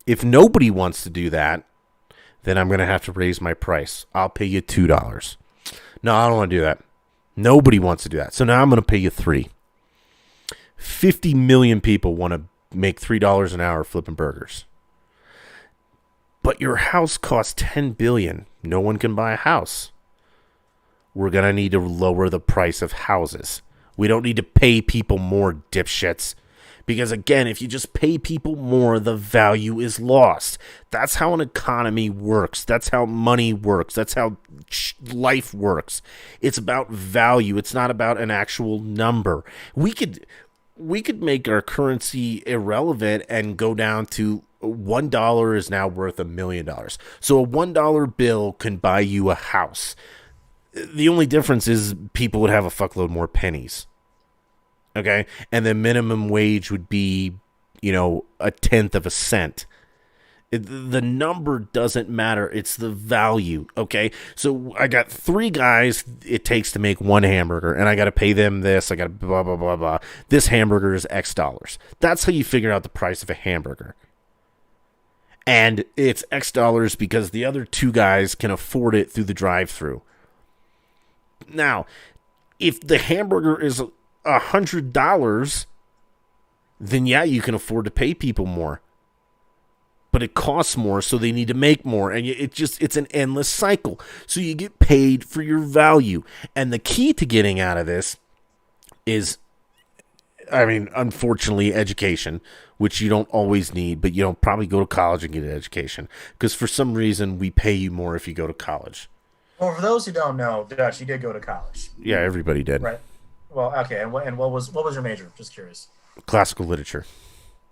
If nobody wants to do that, then I'm going to have to raise my price. I'll pay you $2. No, I don't want to do that. Nobody wants to do that. So now I'm going to pay you $3. 50 million people want to make $3 an hour flipping burgers. But your house costs $10 billion. No one can buy a house. We're going to need to lower the price of houses. We don't need to pay people more, dipshits. Because again, if you just pay people more, the value is lost. That's how an economy works. That's how money works. That's how life works. It's about value. It's not about an actual number. We could make our currency irrelevant and go down to $1 is now worth $1 million. So a $1 bill can buy you a house. The only difference is people would have a fuckload more pennies. Okay, and the minimum wage would be, a tenth of a cent. The number doesn't matter. It's the value. Okay. So I got 3 guys it takes to make 1 hamburger, and I got to pay them this. I got to blah, blah, blah, blah. This hamburger is X dollars. That's how you figure out the price of a hamburger. And it's X dollars because the other 2 guys can afford it through the drive-thru. Now, if the hamburger is $100, then yeah, you can afford to pay people more. But it costs more, so they need to make more. And it's an endless cycle. So you get paid for your value. And the key to getting out of this is, I mean, unfortunately, education, which you don't always need, but you don't probably go to college and get an education. Because for some reason, we pay you more if you go to college. Well, for those who don't know, Dutch, you did go to college. Yeah, everybody did. Right. Well, okay. And what was your major? Just curious. Classical literature.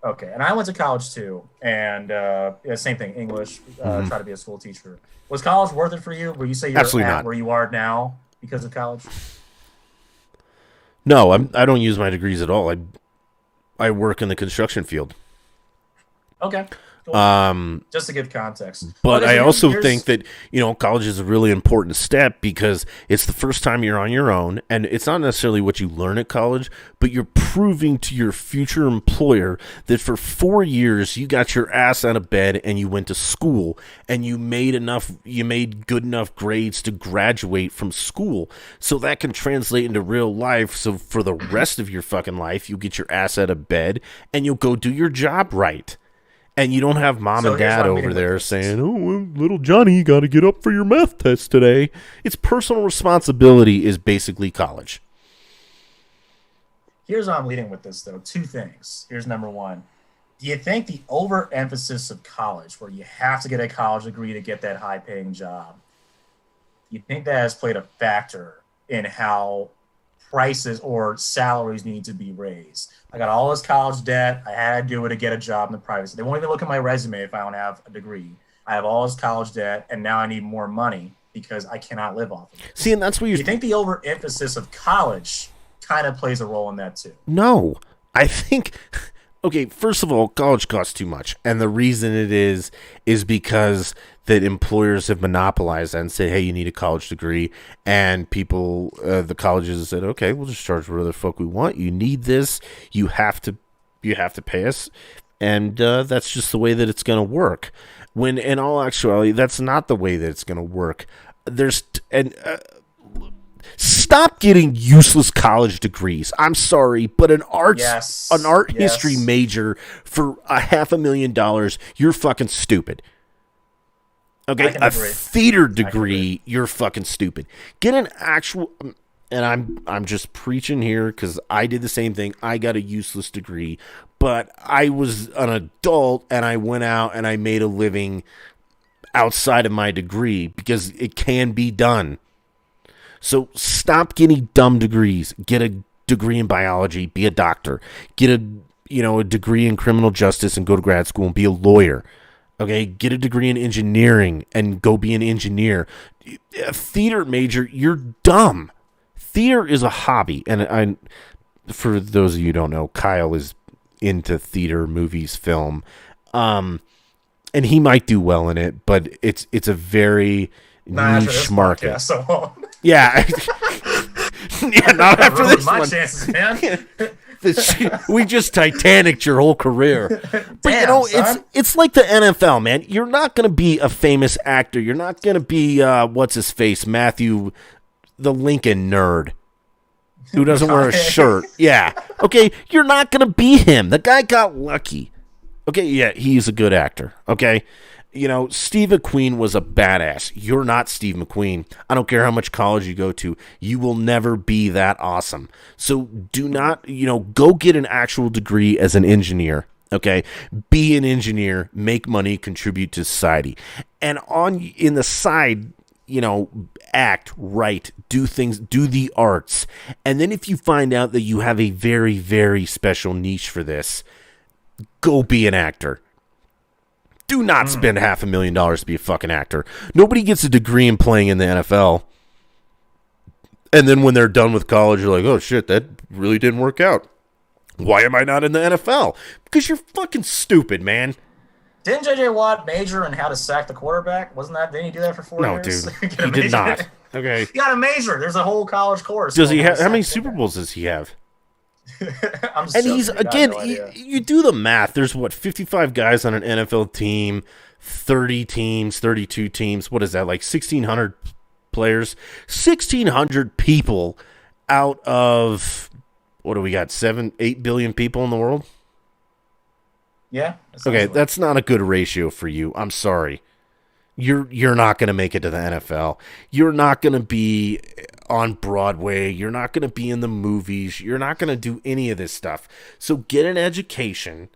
Okay, and I went to college too, and yeah, same thing, English. Try to be a school teacher. Was college worth it for you? Will you say you're Absolutely at not. where you are now because of college? No, I don't use my degrees at all. I work in the construction field. Okay. Cool. Just to give context. But okay, so I also here's- think that, college is a really important step because it's the first time you're on your own, and it's not necessarily what you learn at college, but you're proving to your future employer that for 4 years you got your ass out of bed and you went to school and you made good enough grades to graduate from school. So that can translate into real life. So for the rest of your fucking life, you'll get your ass out of bed and you'll go do your job right. And you don't have mom and dad over there saying, "Oh, well, little Johnny, you got to get up for your math test today." It's personal responsibility is basically college. Here's how I'm leading with this, though. 2 things. Here's number 1. Do you think the overemphasis of college, where you have to get a college degree to get that high-paying job, do you think that has played a factor in how prices or salaries need to be raised? I got all this college debt. I had to do it to get a job in the private sector. They won't even look at my resume if I don't have a degree. I have all this college debt, and now I need more money because I cannot live off of it. See, and that's what you think the overemphasis of college kind of plays a role in that too? No, I think. Okay, first of all, college costs too much, and the reason it is because that employers have monopolized that and said, "Hey, you need a college degree," and people, the colleges said, "Okay, we'll just charge whatever the fuck we want. You need this. You have to pay us," and that's just the way that it's going to work. When in all actuality, that's not the way that it's going to work. Stop getting useless college degrees. I'm sorry, but an art history major for $500,000, you're fucking stupid. Okay, a theater degree, you're fucking stupid. Get an actual, and I'm just preaching here because I did the same thing. I got a useless degree, but I was an adult and I went out and I made a living outside of my degree because it can be done. So stop getting dumb degrees. Get a degree in biology, be a doctor. Get a degree in criminal justice and go to grad school and be a lawyer. Okay, get a degree in engineering and go be an engineer. A theater major, you're dumb. Theater is a hobby, and for those of you who don't know, Kyle is into theater, movies, film, and he might do well in it, but it's a very niche market. Yeah. Yeah, not after this my one. chances, man. We just Titanic your whole career. But it's like the NFL, man. You're not going to be a famous actor. You're not going to be what's his face, Matthew, the Lincoln nerd, who doesn't wear a shirt. Yeah. Okay, you're not going to be him. The guy got lucky. Okay, yeah, he's a good actor. Okay. Steve McQueen was a badass. You're not Steve McQueen. I don't care how much college you go to. You will never be that awesome. So do not, go get an actual degree as an engineer. Okay? Be an engineer, make money, contribute to society. And in the side, act, write, do things, do the arts. And then if you find out that you have a very, very special niche for this, go be an actor. Do not spend $500,000 to be a fucking actor. Nobody gets a degree in playing in the NFL. And then when they're done with college, you're like, oh shit, that really didn't work out. Why am I not in the NFL? Because you're fucking stupid, man. Didn't J.J. Watt major in how to sack the quarterback? Wasn't that? Didn't he do that for 4 No, years? dude, Get a he did major? not. Okay. You got a major. There's a whole college course. Does he on how to have how many sack Super Bowls does he have? I'm just And joking. he's dude. I have again, no idea. you do the math. There's what 55 guys on an NFL team, 30 teams, 32 teams. What is that? Like 1,600 players, 1,600 people out of what do we got? 8 billion people in the world. Yeah. Okay, essentially. that's not a good ratio for you. I'm sorry. You're not going to make it to the NFL. You're not going to be on Broadway. You're not going to be in the movies. You're not going to do any of this stuff. So get an education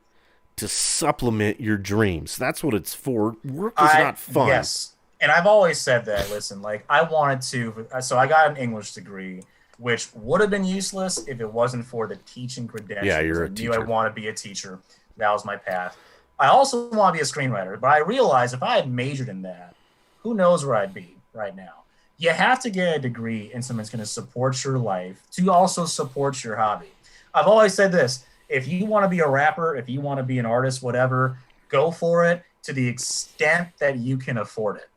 to supplement your dreams. That's what it's for. Work is not fun. Yes. And I've always said that. Listen, like I wanted to. So I got an English degree, which would have been useless if it wasn't for the teaching credentials. Yeah, you're a I knew teacher. I want to be a teacher. That was my path. I also want to be a screenwriter, but I realized if I had majored in that, who knows where I'd be right now. You have to get a degree in something that's going to support your life to also support your hobby. I've always said this. If you want to be a rapper, if you want to be an artist, whatever, go for it to the extent that you can afford it.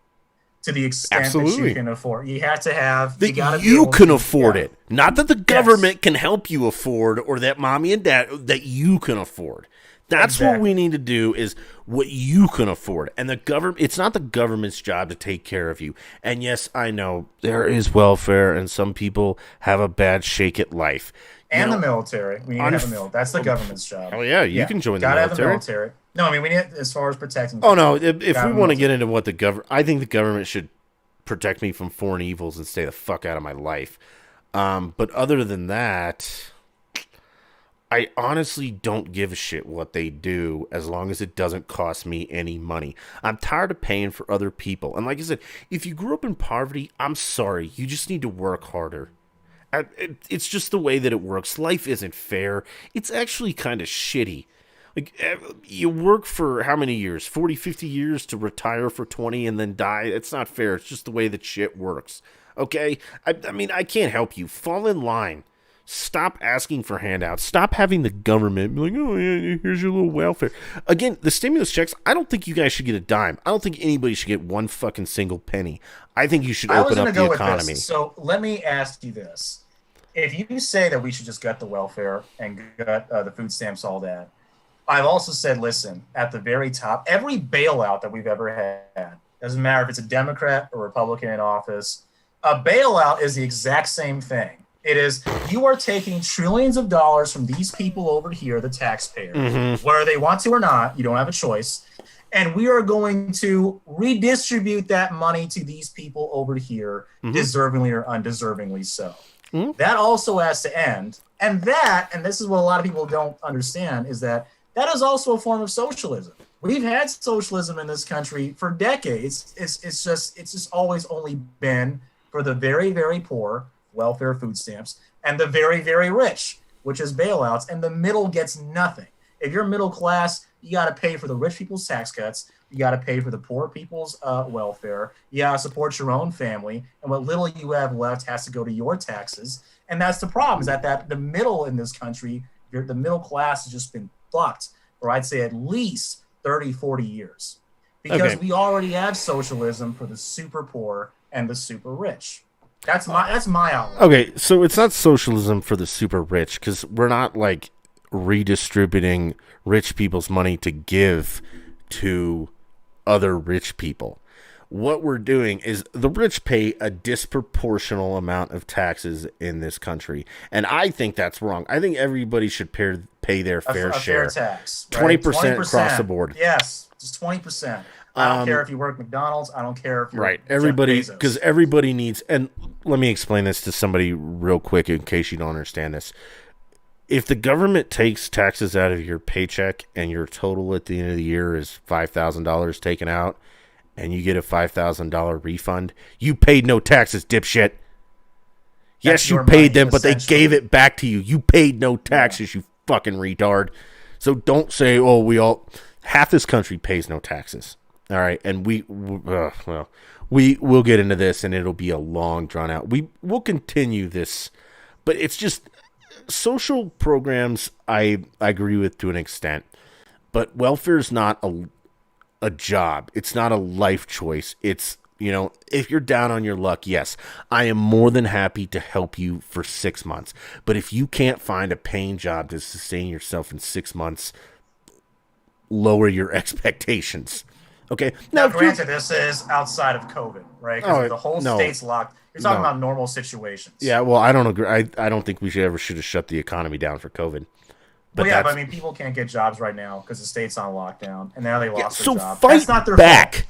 To the extent that Absolutely. you can afford. You have to have That gotta be you able can to- afford yeah. it. Not that the government can help you afford or that mommy and dad that you can afford. That's what Exactly. we need to do is what you can afford. And the government it's not the government's job to take care of you. And yes, I know there is welfare and some people have a bad shake at life. And You the know, military. We need to have a military. That's the government's job. Oh yeah, you can join the Gotta have military. the military. No, I mean we need as far as protecting. Oh no, if we Gotta want to military. get into what the government I think the government should protect me from foreign evils and stay the fuck out of my life. But other than that, I honestly don't give a shit what they do as long as it doesn't cost me any money. I'm tired of paying for other people. And like I said, if you grew up in poverty, I'm sorry. You just need to work harder. It's just the way that it works. Life isn't fair. It's actually kind of shitty. Like, you work for how many years? 40, 50 years to retire for 20 and then die? It's not fair. It's just the way that shit works. Okay? I mean, I can't help you. Fall in line. Stop asking for handouts. Stop having the government be like, oh, yeah, here's your little welfare. Again, the stimulus checks, I don't think you guys should get a dime. I don't think anybody should get one fucking single penny. I think you should I was open going up to the go economy. with this. So let me ask you this: if you say that we should just gut the welfare and gut the food stamps, all that, I've also said, listen, at the very top, every bailout that we've ever had, doesn't matter if it's a Democrat or Republican in office, a bailout is the exact same thing. It is you are taking trillions of dollars from these people over here, the taxpayers, whether they want to or not, you don't have a choice. And we are going to redistribute that money to these people over here, deservingly or undeservingly so. That also has to end. And this is what a lot of people don't understand, is that is also a form of socialism. We've had socialism in this country for decades. It's just always only been for the very, very poor, welfare, food stamps, and the very, very rich, which is bailouts, and the middle gets nothing. If you're middle class, you got to pay for the rich people's tax cuts. You got to pay for the poor people's welfare. You got to support your own family, and what little you have left has to go to your taxes. And that's the problem, is that the middle in this country, the middle class has just been fucked for, I'd say, at least 30, 40 years. Because we already have socialism for the super poor and the super rich. That's my outlook. Okay, so it's not socialism for the super rich because we're not like redistributing rich people's money to give to other rich people. What we're doing is the rich pay a disproportional amount of taxes in this country, and I think that's wrong. I think everybody should pay their fair share. Fair tax. 20% across the board. Yes, just 20%. I don't care if you work McDonald's. I don't care if you're Right. Jeff Everybody, Bezos. because everybody needs, and let me explain this to somebody real quick in case you don't understand this. If the government takes taxes out of your paycheck and your total at the end of the year is $5,000 taken out and you get a $5,000 refund, you paid no taxes, dipshit. Yes, you your paid money, them, but they essentially. gave it back to you. You paid no taxes, you fucking retard. So don't say, oh, half this country pays no taxes. All right, and we'll get into this, and it'll be a long, drawn out. We'll continue this, but it's just social programs. I agree with to an extent, but welfare is not a job. It's not a life choice. It's, if you're down on your luck, yes, I am more than happy to help you for 6 months. But if you can't find a paying job to sustain yourself in 6 months, lower your expectations. Okay. Now granted, this is outside of COVID, right? Because the whole state's locked. You're talking about normal situations. Yeah, well, I don't agree. I don't think we should have shut the economy down for COVID. But but I mean, people can't get jobs right now because the state's on lockdown, and now they lost their job. So fight back.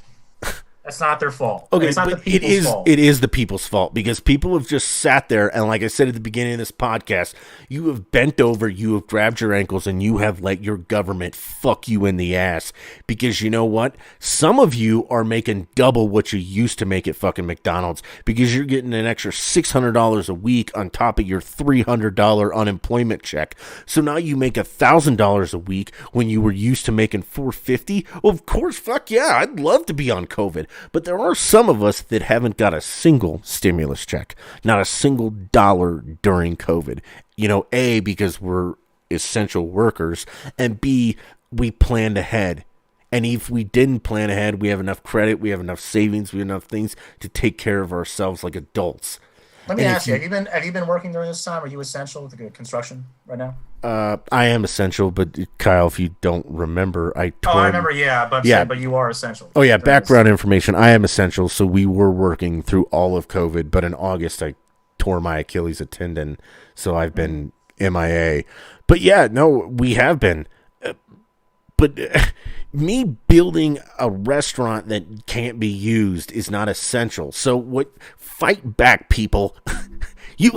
That's not their fault. Okay, it's not but the people's fault. It is the people's fault because people have just sat there and, like I said at the beginning of this podcast, you have bent over, you have grabbed your ankles, and you have let your government fuck you in the ass. Because you know what? Some of you are making double what you used to make at fucking McDonald's because you're getting an extra $600 a week on top of your $300 unemployment check. So now you make $1,000 a week when you were used to making $450. Well, of course, fuck yeah, I'd love to be on COVID. But there are some of us that haven't got a single stimulus check, not a single dollar during COVID. A, because we're essential workers, and B, we planned ahead. And if we didn't plan ahead, we have enough credit, we have enough savings, we have enough things to take care of ourselves like adults. Let me ask you, have you been working during this time? Are you essential with the construction right now? I am essential, but Kyle, if you don't remember, I remember, but you are essential. Oh yeah, background information. I am essential, so we were working through all of COVID, but in August I tore my Achilles tendon, so I've been MIA. But yeah, no, we have been. But me building a restaurant that can't be used is not essential. So what? Fight back, people. You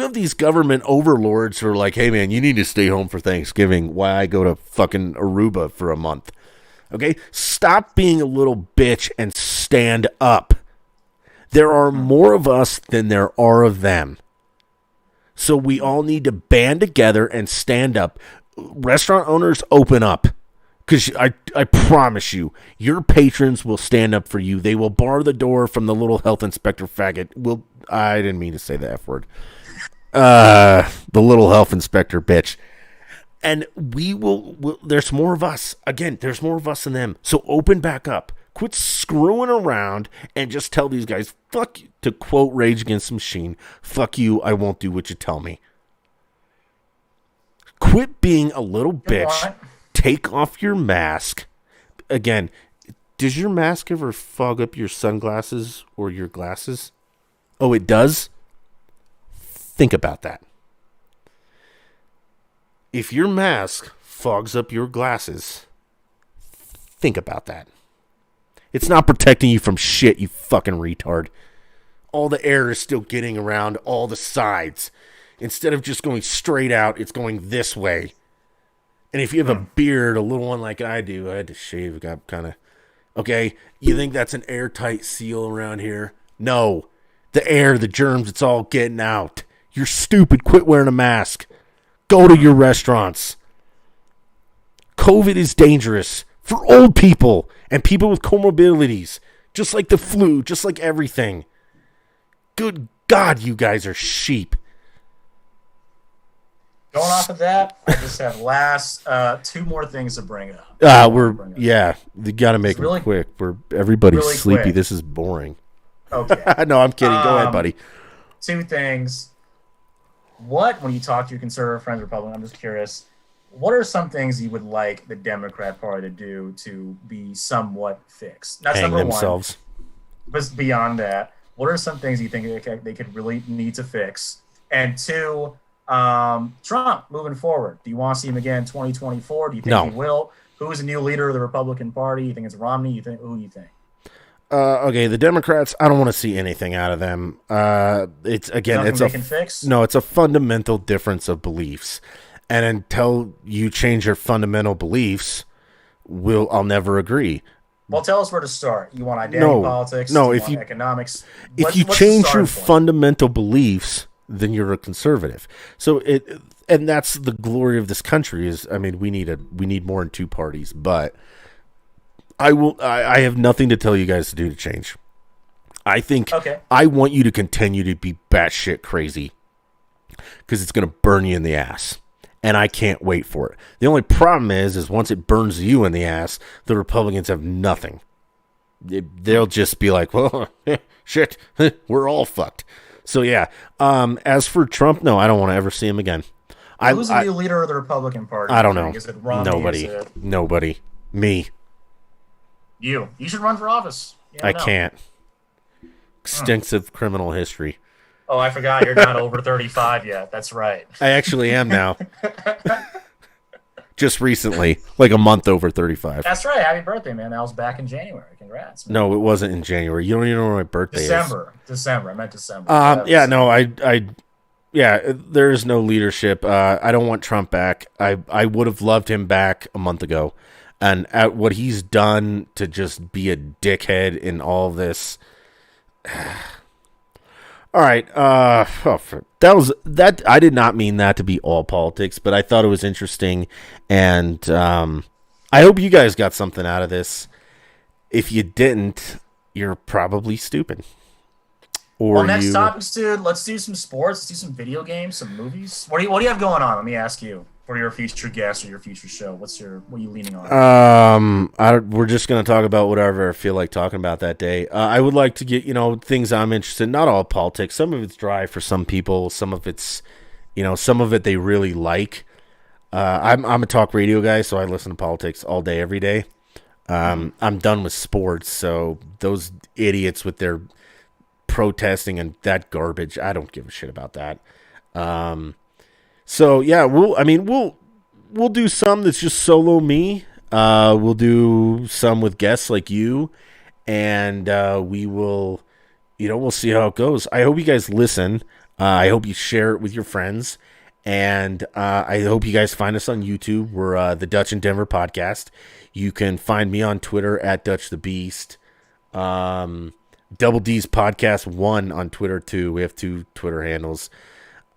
have these government overlords who are like, hey, man, you need to stay home for Thanksgiving while I go to fucking Aruba for a month. Okay? Stop being a little bitch and stand up. There are more of us than there are of them. So we all need to band together and stand up. Restaurant owners, open up. Because I promise you, your patrons will stand up for you. They will bar the door from the little health inspector faggot. I didn't mean to say the F word. The little health inspector bitch. And there's more of us. Again, there's more of us than them. So open back up. Quit screwing around and just tell these guys, fuck you, to quote Rage Against the Machine, fuck you, I won't do what you tell me. Quit being a little bitch. Take off your mask. Again, does your mask ever fog up your sunglasses or your glasses? Oh, it does? Think about that. If your mask fogs up your glasses, think about that. It's not protecting you from shit, you fucking retard. All the air is still getting around all the sides. Instead of just going straight out, it's going this way. And if you have a beard, a little one like I do, I had to shave. It got kind of... Okay, you think that's an airtight seal around here? No. The air, the germs, it's all getting out. You're stupid. Quit wearing a mask. Go to your restaurants. COVID is dangerous for old people and people with comorbidities. Just like the flu, just like everything. Good God, you guys are sheep. Going off of that, I just have two more things to bring up. You got to make them quick. Everybody's really sleepy. Quick. This is boring. Okay. No, I'm kidding. Go ahead, buddy. Two things. When you talk to your conservative friends, Republican, I'm just curious, what are some things you would like the Democrat Party to do to be somewhat fixed? That's Hang number themselves. One. But beyond that, what are some things you think they could really need to fix? And two, Trump moving forward. Do you want to see him again in 2024? Do you think he will? Who is the new leader of the Republican Party? You think it's Romney? Who do you think? Okay, the Democrats, I don't want to see anything out of them. It's a fundamental difference of beliefs. And until you change your fundamental beliefs, I'll never agree. Well, tell us where to start. You want identity politics? No, you want economics? If you change your fundamental beliefs, then you're a conservative. And that's the glory of this country is, I mean, we need more than two parties, but I have nothing to tell you guys to do to change. I want you to continue to be batshit crazy because it's going to burn you in the ass. and I can't wait for it. The only problem is once it burns you in the ass, the Republicans have nothing. They'll just be like, well, shit, we're all fucked. So, yeah. As for Trump, no, I don't want to ever see him again. Who's the new leader of the Republican Party? I don't know. Is it Romney? Nobody. Me. You should run for office. I can't. Extensive criminal history. Oh, I forgot. You're not over 35 yet. That's right. I actually am now. Just recently, like a month over 35. That's right. Happy birthday, man. That was back in January. Congrats. Man. No, it wasn't in January. You don't even know when my birthday is. December. I meant December. Yeah, no, there is no leadership. I don't want Trump back. I would have loved him back a month ago. And at what he's done to just be a dickhead in all of this. All right. That I did not mean that to be all politics, but I thought it was interesting. And I hope you guys got something out of this. If you didn't, you're probably stupid. Well, next topics, dude. Let's do some sports. Let's do some video games, some movies. What do you have going on? Let me ask you for your future guest or your future show. What are you leaning on? We're just gonna talk about whatever I feel like talking about that day. I would like to get things I'm interested in. Not all politics. Some of it's dry for some people. Some of it's, some of it they really like. I'm a talk radio guy, so I listen to politics all day, every day. I'm done with sports, so those idiots with their protesting and that garbage, I don't give a shit about that. So yeah, we'll do some that's just solo me. We'll do some with guests like you, and we will, we'll see how it goes. I hope you guys listen. I hope you share it with your friends, and I hope you guys find us on YouTube. We're the Dutch in Denver podcast. You can find me on Twitter at Dutch the Beast. Double D's Podcast 1 on Twitter too. We have 2 Twitter handles.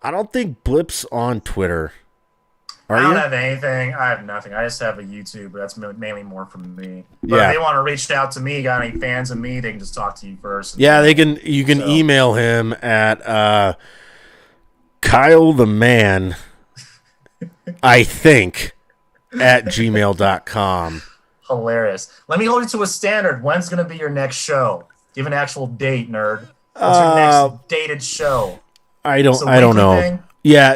I don't think Blip's on Twitter. I don't have anything. I have nothing. I just have a YouTube, but that's mainly more from me. But if they want to reach out to me, got any fans of me, they can just talk to you first. Yeah, they can. You can email him at Kyle the Man, I think, at gmail.com. Hilarious. Let me hold you to a standard. When's going to be your next show? Give an actual date, nerd. What's your next dated show? I don't know. Thing? Yeah,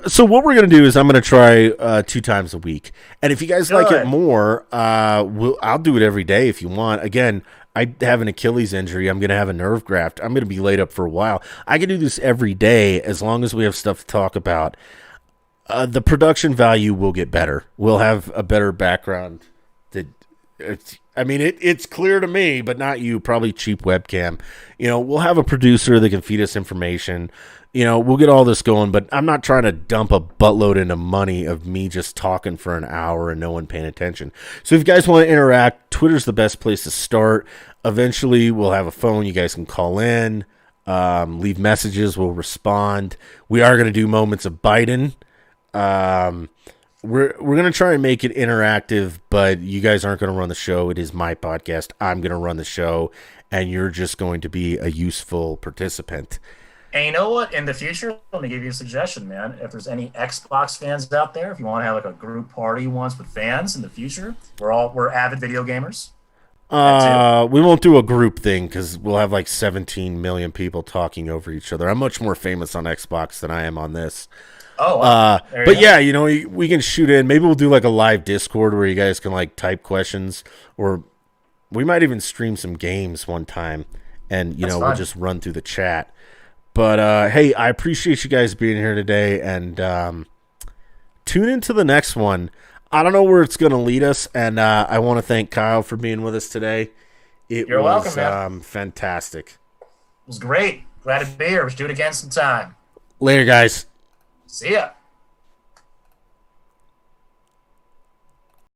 so what we're gonna do is I'm gonna try 2 times a week, and if you guys like it more, I'll do it every day if you want. Again, I have an Achilles injury. I'm gonna have a nerve graft. I'm gonna be laid up for a while. I can do this every day as long as we have stuff to talk about. The production value will get better. We'll have a better background. It's clear to me, but not you. Probably cheap webcam. We'll have a producer that can feed us information. We'll get all this going, but I'm not trying to dump a buttload into money of me just talking for an hour and no one paying attention. So if you guys want to interact, Twitter's the best place to start. Eventually, we'll have a phone. You guys can call in, leave messages. We'll respond. We are going to do moments of Biden. We're going to try and make it interactive, but you guys aren't going to run the show. It is my podcast. I'm going to run the show, and you're just going to be a useful participant. And you know what? In the future, let me give you a suggestion, man. If there's any Xbox fans out there, if you want to have like a group party once with fans in the future, we're avid video gamers. We won't do a group thing because we'll have like 17 million people talking over each other. I'm much more famous on Xbox than I am on this. Oh, wow. But yeah, we can shoot in. Maybe we'll do like a live Discord where you guys can like type questions, or we might even stream some games one time, and we'll just run through the chat. But hey, I appreciate you guys being here today, and tune into the next one. I don't know where it's going to lead us, and I want to thank Kyle for being with us today. You're welcome, man. Fantastic. It was great. Glad to be here. Let's do it again sometime. Later, guys. See ya.